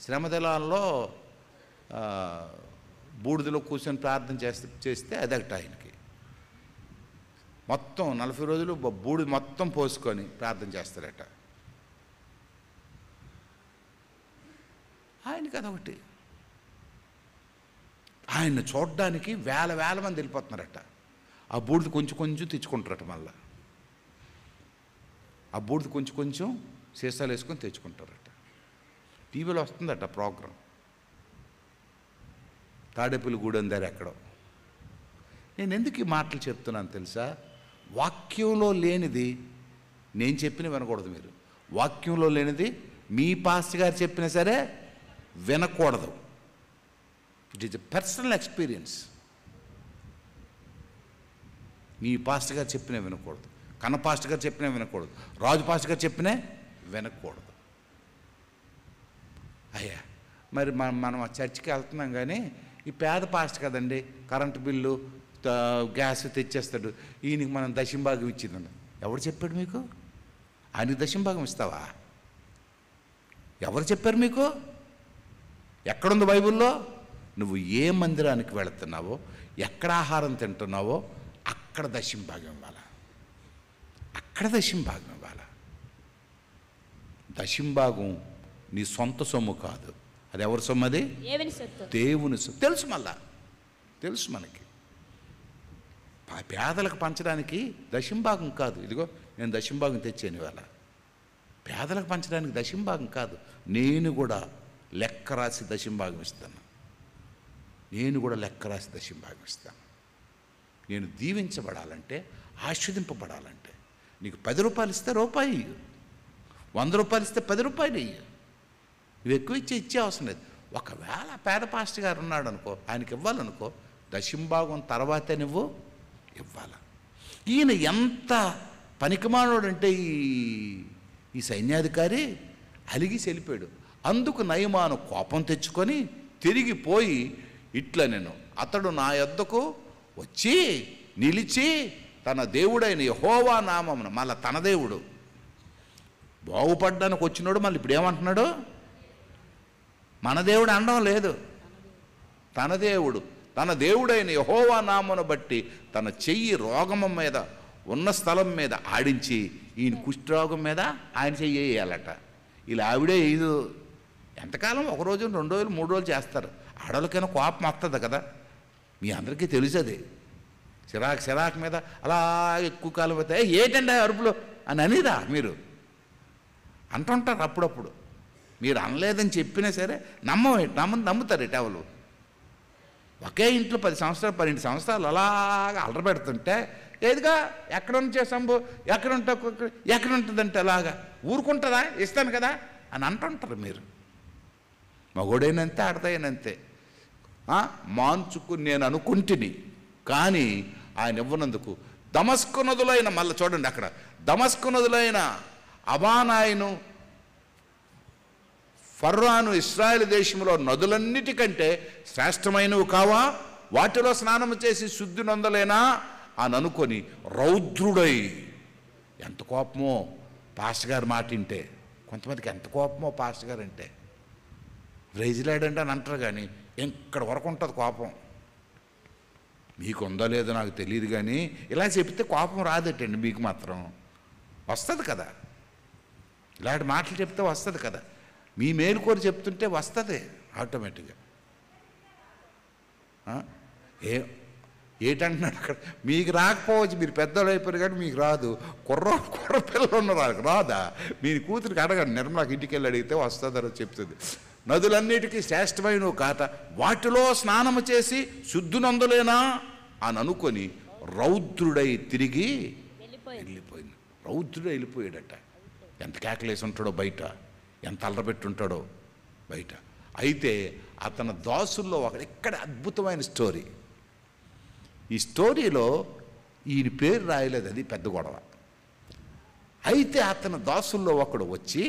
శ్రమదళాల్లో బూడిదలో కూర్చొని ప్రార్థన చేస్తే అదొకటి ఆయనకి. మొత్తం 40 రోజులు బూడిద మొత్తం పోసుకొని ప్రార్థన చేస్తారట. ఆయనకి అదొకటి. ఆయన చూడడానికి వేల మంది వెళ్ళిపోతున్నారట. ఆ బూడిద కొంచెం తెచ్చుకుంటారట. మళ్ళా ఆ బూడిద కొంచెం సీసాలు వేసుకొని తెచ్చుకుంటారట. టీవీలో వస్తుందట ప్రోగ్రాం. తాడేపల్లిగూడెం దగ్గర ఎక్కడో. నేను ఎందుకు ఈ మాటలు చెప్తున్నాను తెలుసా? వాక్యంలో లేనిది నేను చెప్పిన వినకూడదు. మీరు వాక్యంలో లేనిది మీ పాస్టర్ గారు చెప్పినా సరే వినకూడదు. It is a personal experience. మీ పాస్టర్ గారు చెప్పినా వినకూడదు, కన్న పాస్టర్ గారు చెప్పినా వినకూడదు, రాజు పాస్టర్ గారు చెప్పినా వినకూడదు. అయ్యా మరి మనం ఆ చర్చికి వెళ్తున్నాం కానీ ఈ పేద పాస్టర్ కదండి, కరెంటు బిల్లు గ్యాస్ తెచ్చేస్తాడు, ఈయనకి మనం దశంభాగం ఇచ్చిందండి. ఎవరు చెప్పాడు మీకు? ఆయనకి దశంభాగం ఇస్తావా? ఎవరు చెప్పారు మీకు? ఎక్కడుంది బైబిల్లో? నువ్వు ఏ మందిరానికి వెళుతున్నావో, ఎక్కడ ఆహారం తింటున్నావో అక్కడ దశంభాగం ఇవ్వాలా. అక్కడ దశంభాగం ఇవ్వాలా. దశంభాగం నీ సొంత సొమ్ము కాదు. అది ఎవరి సొమ్ము? అది దేవుని సొమ్ము. తెలుసు, మళ్ళా తెలుసు మనకి. పేదలకు పంచడానికి దశంభాగం కాదు. ఇదిగో నేను దశంభాగం తెచ్చాను ఇవాళ. పేదలకు పంచడానికి దశంభాగం కాదు. నేను కూడా లెక్క రాసి దశంభాగం ఇస్తాను. నేను కూడా లెక్క రాసి దశంభాగం ఇస్తాను. నేను దీవించబడాలంటే, ఆశీర్వదింపబడాలంటే నీకు 10 రూపాయలు ఇస్తే రూపాయి ఇయ్యు, 100 రూపాయలు ఇస్తే 10 రూపాయలు ఇయ్యు. నువ్వు ఎక్కువ ఇచ్చే అవసరం లేదు. ఒకవేళ పేద పాస్టర్ గారు ఉన్నాడు అనుకో, ఆయనకి ఇవ్వాలనుకో, దశంభాగం తర్వాతే నువ్వు ఇవ్వాలి. ఈయన ఎంత పనికిమానోడంటే ఈ సైన్యాధికారి అలిగి చెలిపాడు. అందుకు నయమాను కోపం తెచ్చుకొని తిరిగిపోయి ఇట్లా, నేను అతడు నా యొద్దకు వచ్చి నిలిచి తన దేవుడైన యెహోవా నామమున, మళ్ళీ తన దేవుడు బాగుపడ్డానికి వచ్చినాడు. మళ్ళీ ఇప్పుడు ఏమంటున్నాడు? మన దేవుడు అనడం లేదు, తన దేవుడు, తన దేవుడైన యెహోవా నామమును బట్టి తన చెయ్యి రోగము మీద ఉన్న స్థలం మీద ఆడించి ఈయన కుష్ఠరోగం మీద ఆయన చెయ్యి వేయాలట. ఇలా ఆవిడే ఇది ఎంతకాలం? 1 రోజు 2 రోజులు 3 రోజులు చేస్తారు. ఆడవాళ్ళకైనా కోపం వస్తుంది కదా, మీ అందరికీ తెలుసు. అది చిరాకు మీద అలా ఎక్కువ కాలం అయితే ఏంటండి అరుపులు అని అనిదా? మీరు అంటుంటారు అప్పుడప్పుడు. మీరు అనలేదని చెప్పినా సరే నమ్ముతారు ఎటవలు. ఒకే ఇంట్లో 10 సంవత్సరాలు 12 సంవత్సరాలు అలాగా అలర పెడుతుంటే ఏదిగా ఎక్కడ చేసాంబు ఎక్కడ ఉంటుందంటే అలాగా ఊరుకుంటుందా? ఇస్తాను కదా అని అంటుంటారు మీరు. మగోడైనంతే, ఆడదైనంతే. మాంచుకు నేను అనుకుంటుని కానీ ఆయన ఇవ్వనందుకు దమస్కు నదులైన, మళ్ళీ చూడండి అక్కడ, దమస్కు నదులైన అబానాయును ఫర్రాను ఇశ్రాయేలు దేశంలో నదులన్నిటికంటే శ్రేష్టమైనవి కావా? వాటిలో స్నానము చేసి శుద్ధి నొందలేనా అని అనుకొని రౌద్రుడై, ఎంత కోపమో పాస్టర్ గారు మాట వింటే, కొంతమందికి ఎంత కోపమో పాస్టర్ గారు అంటే, వ్రైజిలాడంటే అని అంటారు కానీ ఇక్కడ వరకు ఉంటుంది కోపం. మీకు ఉందో లేదో నాకు తెలియదు కానీ ఇలా చెప్తే కోపం రాదటండి, మీకు మాత్రం వస్తుంది కదా. ఇలాంటి మాటలు చెప్తే వస్తుంది కదా, మీ మేలుకోరు చెప్తుంటే వస్తుంది ఆటోమేటిక్గా. ఏంటంటున్నాడు అక్కడ? మీకు రాకపోవచ్చు, మీరు పెద్దవాళ్ళు అయిపోయారు కానీ మీకు రాదు. కుర్ర పిల్లలు ఉన్నారు రాదా? మీ కూతురికి అడగండి, నిర్మలాకి ఇంటికి వెళ్ళి అడిగితే వస్తుందో చెప్తుంది. నదులన్నిటికీ శ్రేష్టమైన కాట, వాటిలో స్నానము చేసి శుద్ధునందులేనా అని అనుకొని రౌద్రుడై తిరిగి వెళ్ళిపోయింది. రౌద్రుడై వెళ్ళిపోయాడట. ఎంత కేకలేసి ఉంటాడో బయట, ఎంత అల్లరబెట్టి ఉంటాడో బయట. అయితే అతని దాసుల్లో ఒకడు, ఇక్కడ అద్భుతమైన స్టోరీ. ఈ స్టోరీలో ఈయన పేరు రాయలేదు, అది పెద్ద గొడవ. అయితే అతని దాసుల్లో ఒకడు వచ్చి,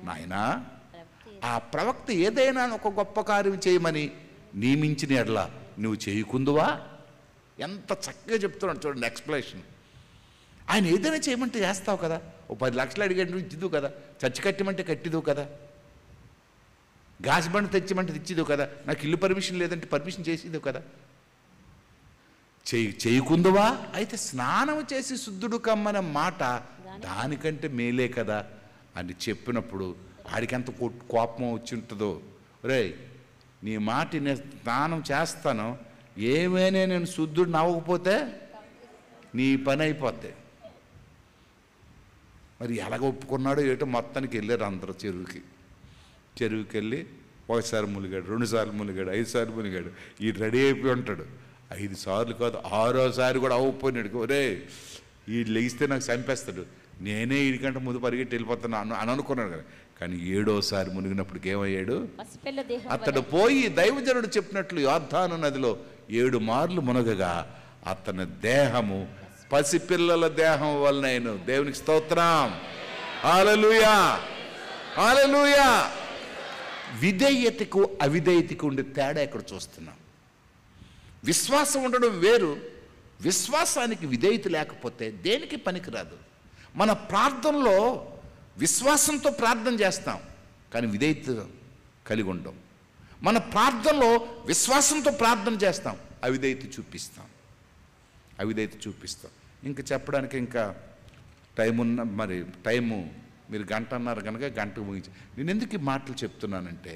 నాయనా ఆ ప్రవక్త ఏదైనా ఒక గొప్ప కార్యం చేయమని నియమించిన ఎడల నువ్వు చేయకుందువా? ఎంత చక్కగా చెప్తున్నాడు చూడండి ఎక్స్ప్లెనేషన్. ఆయన ఏదైనా చేయమంటే చేస్తావు కదా, ఓ 10 లక్షలు అడిగేట్టు ఇచ్చిదు కదా, చచ్చి కట్టమంటే కట్టిదు కదా, గ్యాస్ బండ్ తెచ్చమంటే తెచ్చిదు కదా, నాకు ఇల్లు పర్మిషన్ లేదంటే పర్మిషన్ చేసేది కదా, చేయకుందువా? అయితే స్నానం చేసి శుద్ధుడు కమ్మనే మాట దానికంటే మేలే కదా అని చెప్పినప్పుడు ఆడికి ఎంత కోపం వచ్చి ఉంటుందో. రే, నీ మాట నేను స్నానం చేస్తాను, ఏమైనా నేను శుద్ధుడు నవ్వకపోతే నీ పని అయిపోతే. మరి ఎలాగ ఒప్పుకున్నాడో ఏటో మొత్తానికి వెళ్ళారు అందరూ చెరువుకి వెళ్ళి ఒకసారి మునిగాడు, 2 సార్లు మునిగాడు, 5 సార్లు మునిగాడు. ఈ రెడీ అయిపోయి ఉంటాడు. 5 సార్లు కాదు, 6వ కూడా అవ్వకపోయినాడు. ఒరే, ఈ లెగిస్తే నాకు చంపేస్తాడు, నేనే వీడికంటే ముందు పరిగెట్టి వెళ్ళిపోతాను అని అనుకున్నాడు కదా. కానీ 7వసారి మునిగినప్పటికి ఏమయ్యాడు? అతడు పోయి దైవజనుడు చెప్పినట్లు యోర్దాను నదిలో 7 మార్లు మునగగా అతని దేహము పసిపిల్లల దేహం వలన. దేవునికి స్తోత్రం, హల్లెలూయా, హల్లెలూయా. విధేయతకు అవిధేయతకు ఉండే తేడా ఇక్కడ చూస్తున్నాం. విశ్వాసం ఉండడం వేరు, విశ్వాసానికి విధేయత లేకపోతే దేనికి పనికిరాదు. మన ప్రార్థనలో విశ్వాసంతో ప్రార్థన చేస్తాం కానీ విధేయత కలిగి ఉండం. మన ప్రార్థనలో విశ్వాసంతో ప్రార్థన చేస్తాం, అవిధేయత చూపిస్తాం. ఇంకా చెప్పడానికి ఇంకా టైం ఉన్న, మరి టైము మీరు గంట అన్నారు కనుక గంటకు ముగించి. నేను ఎందుకు ఈ మాటలు చెప్తున్నానంటే,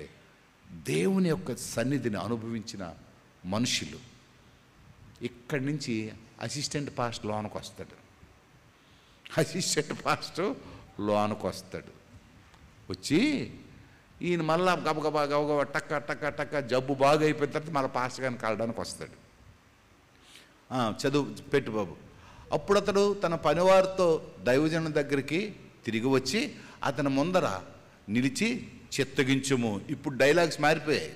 దేవుని యొక్క సన్నిధిని అనుభవించిన మనుషులు ఇక్కడి నుంచి అసిస్టెంట్ పాస్టర్ లోనకు వస్తాడు. వచ్చి ఈయన మళ్ళా గబగబా టక్క జబ్బు బాగా అయిపోయిన తర్వాత మళ్ళీ పాస్టర్ గారిని కలడానికి వస్తాడు. చదువు పెట్టు బాబు. అప్పుడు అతడు తన పనివారితో దైవజనం దగ్గరికి తిరిగి వచ్చి అతని ముందర నిలిచి చిత్తగించుము. ఇప్పుడు డైలాగ్స్ మారిపోయాయి.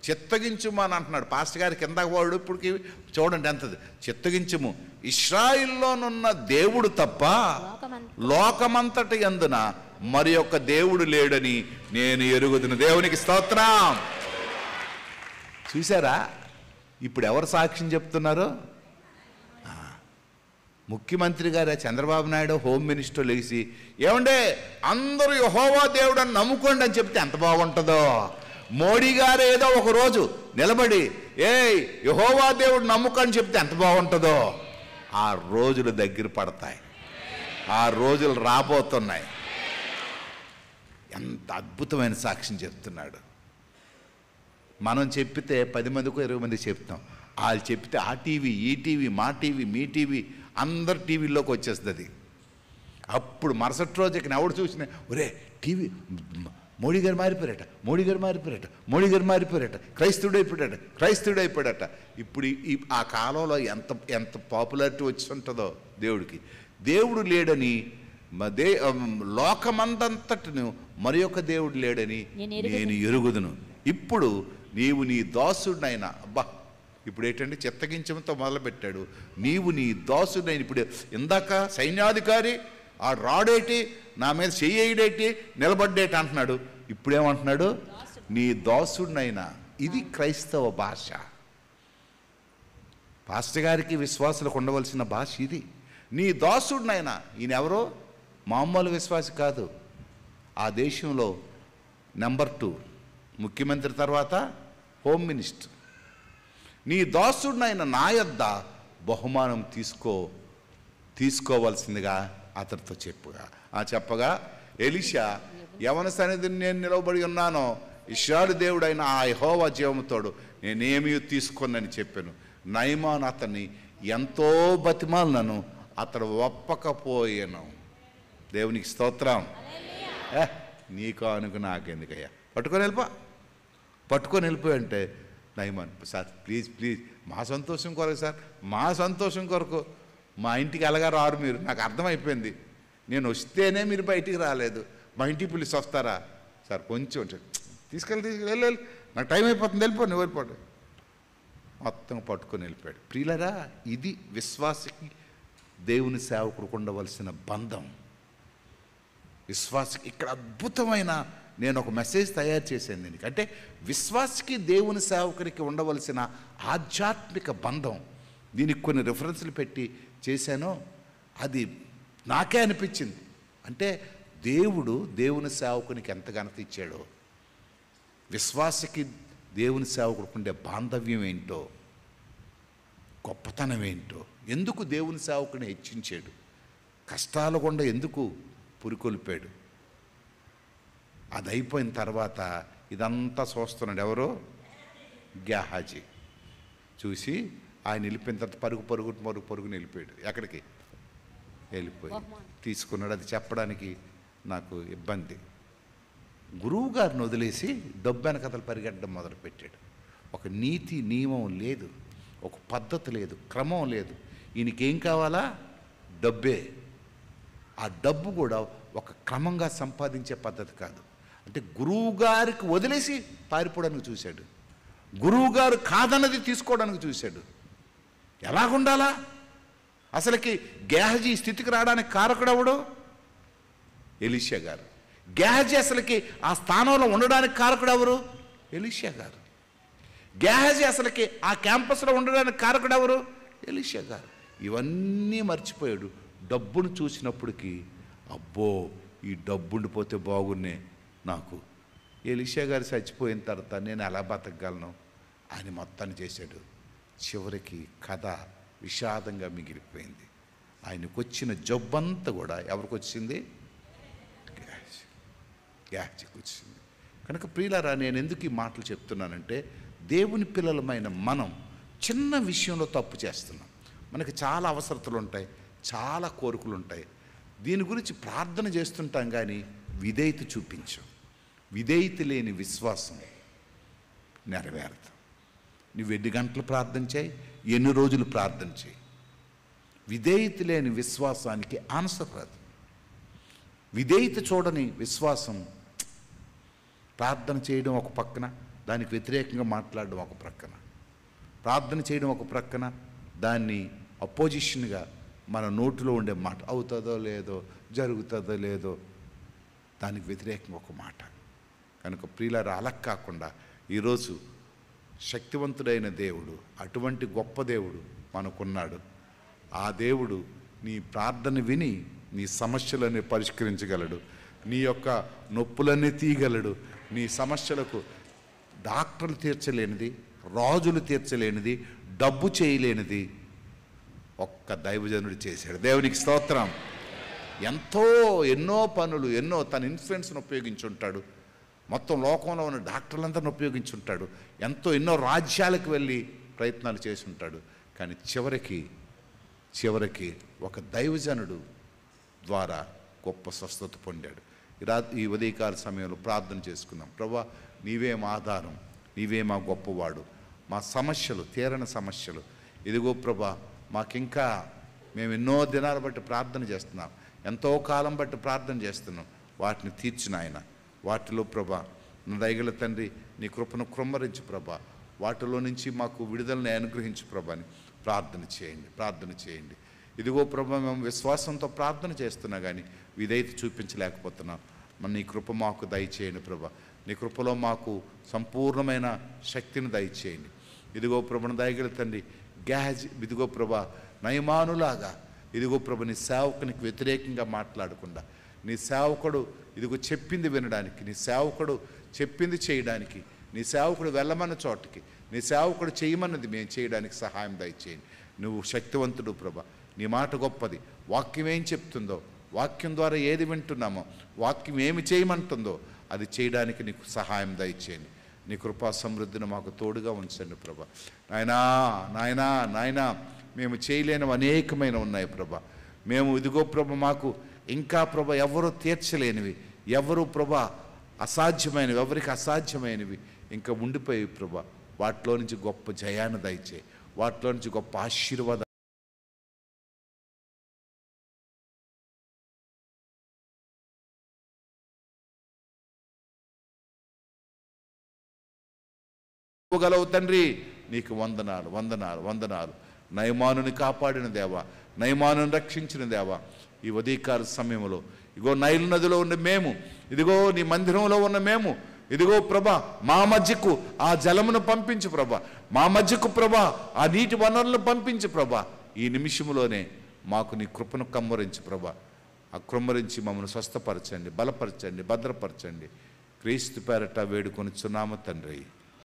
చిత్తగించుము అని అంటున్నాడు పాస్టర్ గారి కిందకు వాడు. ఇప్పటికి చూడండి ఎంతది. చిత్తగించుము, ఇశ్రాయిల్లోనున్న దేవుడు తప్ప లోకమంతటి యందున మరి యొక్క దేవుడు లేడని నేను ఎరుగుదును. దేవునికి స్తోత్రం. చూసారా ఇప్పుడు ఎవరు సాక్ష్యం చెప్తున్నారు? ముఖ్యమంత్రి గారు చంద్రబాబు నాయుడు హోమ్ మినిస్టర్ లేచి, ఏమండే అందరూ యెహోవా దేవుడు అని నమ్ముకోండి అని చెప్తే ఎంత బాగుంటుందో. మోడీ గారు ఏదో ఒక రోజు నిలబడి యెహోవా దేవుడు నమ్ముకొని చెప్తే ఎంత బాగుంటుందో. ఆ రోజులు దగ్గర పడతాయి, ఆ రోజులు రాబోతున్నాయి. ఎంత అద్భుతమైన సాక్ష్యం చెప్తున్నాడు. మనం చెప్పితే 10 మందికో 20 మందికి చెప్తాం. వాళ్ళు చెప్తే ఆ టీవీ, ఈ టీవీ, మా టీవీ, మీ టీవీ, అందరు టీవీల్లోకి వచ్చేస్తుంది. అప్పుడు మరుసటి రోజుకి ఎవడు చూసిన, ఒరే టీవీ మోడీ గారు మారిపోయారట, క్రైస్తవుడు అయిపోయాడట. ఇప్పుడు ఆ కాలంలో ఎంత పాపులారిటీ వచ్చి ఉంటుందో దేవుడికి. దేవుడు లేడని లోకమందంతటిను మరి ఒక దేవుడు లేడని నేను ఎరుగుదును. ఇప్పుడు నీవు నీ దాసుడినైనా, అబ్బా ఇప్పుడు ఏంటంటే చిత్తగించడంతో మొదలుపెట్టాడు. నీవు నీ దాసుడైన, ఇప్పుడు ఇందాక సైన్యాధికారి ఆ రాడేటి, నా మీద చెయ్యేటి, నిలబడ్డేటి అంటున్నాడు. ఇప్పుడేమంటున్నాడు? నీ దాసుడినైనా. ఇది క్రైస్తవ భాష. పాస్టర్ గారికి విశ్వాసులకు ఉండవలసిన భాష ఇది. నీ దాసుడినైనా. ఈయన ఎవరో మామూలు విశ్వాసి కాదు. ఆ దేశంలో నెంబర్ 2 ముఖ్యమంత్రి, తర్వాత హోమ్ మినిస్టర్. నీ దాసుడినైనా నా యొద్ద బహుమానం తీసుకోవాల్సిందిగా అతడితో చెప్పగా ఎలీషా, యవన సన్నిధిని నేను నిలవబడి ఉన్నానో, ఇశ్రాయేలు దేవుడైన ఆ యెహోవా జీవముతోడు నేనేమీ తీసుకోనని చెప్పాను. నయమాను అతన్ని ఎంతో బతిమాలినను, అతడు ఒప్పకపోయాను. దేవునికి స్తోత్రం. నీకు అనుకు నాకెందుకయ్యా, పట్టుకొని వెళ్ళిపోయి అంటే, నయమాన్ సార్ ప్లీజ్ మా సంతోషం కొరకు సార్, మా సంతోషం కొరకు మా ఇంటికి ఎలాగా రారు మీరు, నాకు అర్థమైపోయింది. నేను వస్తేనే మీరు బయటికి రాలేదు, మా ఇంటికి పిలిచి వస్తారా సార్, కొంచెం తీసుకెళ్ళి నాకు టైం అయిపోతుంది, వెళ్ళిపోండి. మొత్తం పట్టుకొని వెళ్ళిపోయాడు. ప్రియులరా, ఇది విశ్వాసికి దేవుని సేవకుడికి ఉండవలసిన బంధం. విశ్వాసికి ఇక్కడ అద్భుతమైన నేను ఒక మెసేజ్ తయారు చేశాను దీనికి. అంటే విశ్వాసికి దేవుని సేవకునికి ఉండవలసిన ఆధ్యాత్మిక బంధం. దీనికి కొన్ని రిఫరెన్స్లు పెట్టి చేశాను. అది నాకే అనిపించింది. అంటే దేవుడు దేవుని సేవకునికి ఎంత ఘనత ఇచ్చాడో, విశ్వాసికి దేవుని సేవకుడికి ఉండే బాంధవ్యం ఏంటో, గొప్పతనం ఏంటో, ఎందుకు దేవుని సేవకుని హెచ్చించాడు, కష్టాల గుండా ఎందుకు పురికొల్పాడు. అది అయిపోయిన తర్వాత ఇదంతా చూస్తున్నాడు ఎవరో, గేహాజీ. చూసి ఆయన వెళ్ళిపోయిన తర్వాత పరుగుని వెళ్ళిపోయాడు. ఎక్కడికి వెళ్ళిపోయి తీసుకున్నాడు. అది చెప్పడానికి నాకు ఇబ్బంది. గురువు గారిని వదిలేసి డబ్బైన కథలు పరిగెట్టడం మొదలుపెట్టాడు. ఒక నీతి నియమం లేదు, ఒక పద్ధతి లేదు, క్రమం లేదు. ఈయనకేం కావాలా? డబ్బే. ఆ డబ్బు కూడా ఒక క్రమంగా సంపాదించే పద్ధతి కాదు. అంటే గురువు గారికి వదిలేసి పారిపోవడానికి చూశాడు. గురువు గారు కాదన్నది తీసుకోవడానికి చూశాడు. ఎలాగుండాలా? అసలుకి గేహజీ స్థితికి రావడానికి కారకుడెవడు? ఎలీషా గారు. గేహజీ అసలుకి ఆ స్థానంలో ఉండడానికి కారకుడెవరు? ఎలీషా గారు. గేహజీ అసలుకి ఆ క్యాంపస్లో ఉండడానికి కారకుడెవరు? ఎలీషా గారు. ఇవన్నీ మర్చిపోయాడు. డబ్బును చూసినప్పటికీ, అబ్బో ఈ డబ్బు ఉండిపోతే బాగున్నే నాకు, ఎలీషా గారు చచ్చిపోయిన తర్వాత నేను ఎలా బతకగలను అని మొత్తాన్ని చేశాడు. చివరికి కథ విషాదంగా మిగిలిపోయింది. ఆయనకు వచ్చిన జబ్బంతా కూడా ఎవరికి వచ్చింది? గేహజీకి వచ్చింది. కనుక ప్రియులారా, నేను ఎందుకు ఈ మాటలు చెప్తున్నానంటే, దేవుని పిల్లలమైన మనం చిన్న విషయంలో తప్పు చేస్తున్నాం. మనకి చాలా అవసరతలు ఉంటాయి, చాలా కోరికలు ఉంటాయి. దీని గురించి ప్రార్థన చేస్తుంటాం, కానీ విధేయత చూపించాం. విధేయత లేని విశ్వాసం నెరవేరదు. నువ్వు ఎన్ని గంటలు ప్రార్థన చేయి, ఎన్ని రోజులు ప్రార్థన చేయి, విధేయత లేని విశ్వాసానికి ఆన్సర్ రాదు. విధేయత చూడని విశ్వాసం, ప్రార్థన చేయడం ఒక పక్కన, దానికి వ్యతిరేకంగా మాట్లాడడం ఒక ప్రక్కన, ప్రార్థన చేయడం ఒక ప్రక్కన, దాన్ని అపోజిషన్గా మన నోటిలో ఉండే మాట, అవుతుందో లేదో, జరుగుతుందో లేదో, దానికి వ్యతిరేకంగా ఒక మాట. కనుక ప్రియులారా, అలా కాకుండా ఈరోజు శక్తివంతుడైన దేవుడు, అటువంటి గొప్ప దేవుడు మనకున్నాడు. ఆ దేవుడు నీ ప్రార్థన విని నీ సమస్యలన్నీ పరిష్కరించగలడు. నీ యొక్క నొప్పులన్నీ తీయగలడు. నీ సమస్యలకు డాక్టర్లు తీర్చలేనిది, రాజులు తీర్చలేనిది, డబ్బు చేయలేనిది ఒక్క దైవజనుడు చేశాడు. దేవునికి స్తోత్రం. ఎన్నో పనులు, తన ఇన్ఫ్లుయెన్స్ను ఉపయోగించుంటాడు. మొత్తం లోకంలో ఉన్న డాక్టర్లందరిని ఉపయోగించుంటాడు. ఎన్నో రాజ్యాలకు వెళ్ళి ప్రయత్నాలు చేసి ఉంటాడు. కానీ చివరికి ఒక దైవజనుడు ద్వారా గొప్ప స్వస్థత పొందాడు. ఈ ఉదయకాల సమయంలో ప్రార్థన చేసుకుందాం. ప్రభువా, నీవే మా ఆధారం, నీవే మా గొప్పవాడు. మా సమస్యలు, తీరని సమస్యలు ఇదిగో ప్రభా, మాకింకా మేము ఎన్నో దినాలు బట్టి ప్రార్థన చేస్తున్నాం, ఎంతో కాలం బట్టి ప్రార్థన చేస్తున్నాం. వాటిని తీర్చిన ఆయన, వాటిలో ప్రభా నా దయగల తండ్రి నీ కృపను కృమ్మరించు ప్రభా. వాటిలో నుంచి మాకు విడుదలని అనుగ్రహించు ప్రభా అని ప్రార్థన చేయండి. ఇదిగో ప్రభా, మేము విశ్వాసంతో ప్రార్థన చేస్తున్నా కానీ విధేయత చూపించలేకపోతున్నాం. నీ కృప మాకు దయచేయండి ప్రభా. నీ కృపలో మాకు సంపూర్ణమైన శక్తిని దయచేయండి. ఇదిగో ప్రభుని దయగల తండ్రి, ఇదిగో ప్రభా, నయమానులాగా ఇదిగో ప్రభు నీ సేవకునికి వ్యతిరేకంగా మాట్లాడకుండా, నీ సేవకుడు ఇదిగో చెప్పింది వినడానికి, నీ సేవకుడు చెప్పింది చేయడానికి, నీ సేవకుడు వెళ్ళమన్న చోటకి, నీ సేవకుడు చేయమన్నది మేము చేయడానికి సహాయం దయచేయండి. నువ్వు శక్తివంతుడు ప్రభా. నీ మాట గొప్పది. వాక్యం ఏం చెప్తుందో, వాక్యం ద్వారా ఏది వింటున్నామో, వాక్యం ఏమి చేయమంటుందో అది చేయడానికి నీకు సహాయం దయచేయండి. నీ కృపా సమృద్ధిని మాకు తోడుగా ఉంచండి ప్రభా. నాయనా మేము చేయలేనివి అనేకమైన ఉన్నాయి ప్రభా. మేము ఇదిగో ప్రభ, మాకు ఇంకా ప్రభ ఎవరు తీర్చలేనివి, ఎవరు ప్రభ అసాధ్యమైనవి, ఎవరికి అసాధ్యమైనవి ఇంకా ఉండిపోయి ప్రభా. వాటిలో నుంచి గొప్ప జయాన్ని దయచేయి, వాటిలో నుంచి గొప్ప ఆశీర్వాదం గలవు తండ్రి. నీకు వందనాలు. నయమానుని కాపాడిన దేవా, నయమానుని రక్షించిన దేవా, ఈ ఉదయకాల సమయంలో ఇగో నైలు నదిలో ఉన్న మేము, ఇదిగో నీ మందిరంలో ఉన్న మేము, ఇదిగో ప్రభా మా మధ్యకు ఆ జలమును పంపించు ప్రభా, మా మధ్యకు ప్రభా ఆ నీటి వనరులను పంపించు ప్రభా. ఈ నిమిషంలోనే మాకు నీ కృపను కమ్మరించి ప్రభా, ఆ కృమ్మరించి మమ్మల్ని స్వస్థపరచండి, బలపరచండి, భద్రపరచండి. క్రీస్తు పేరట వేడుకొనుచున్నాము తండ్రి.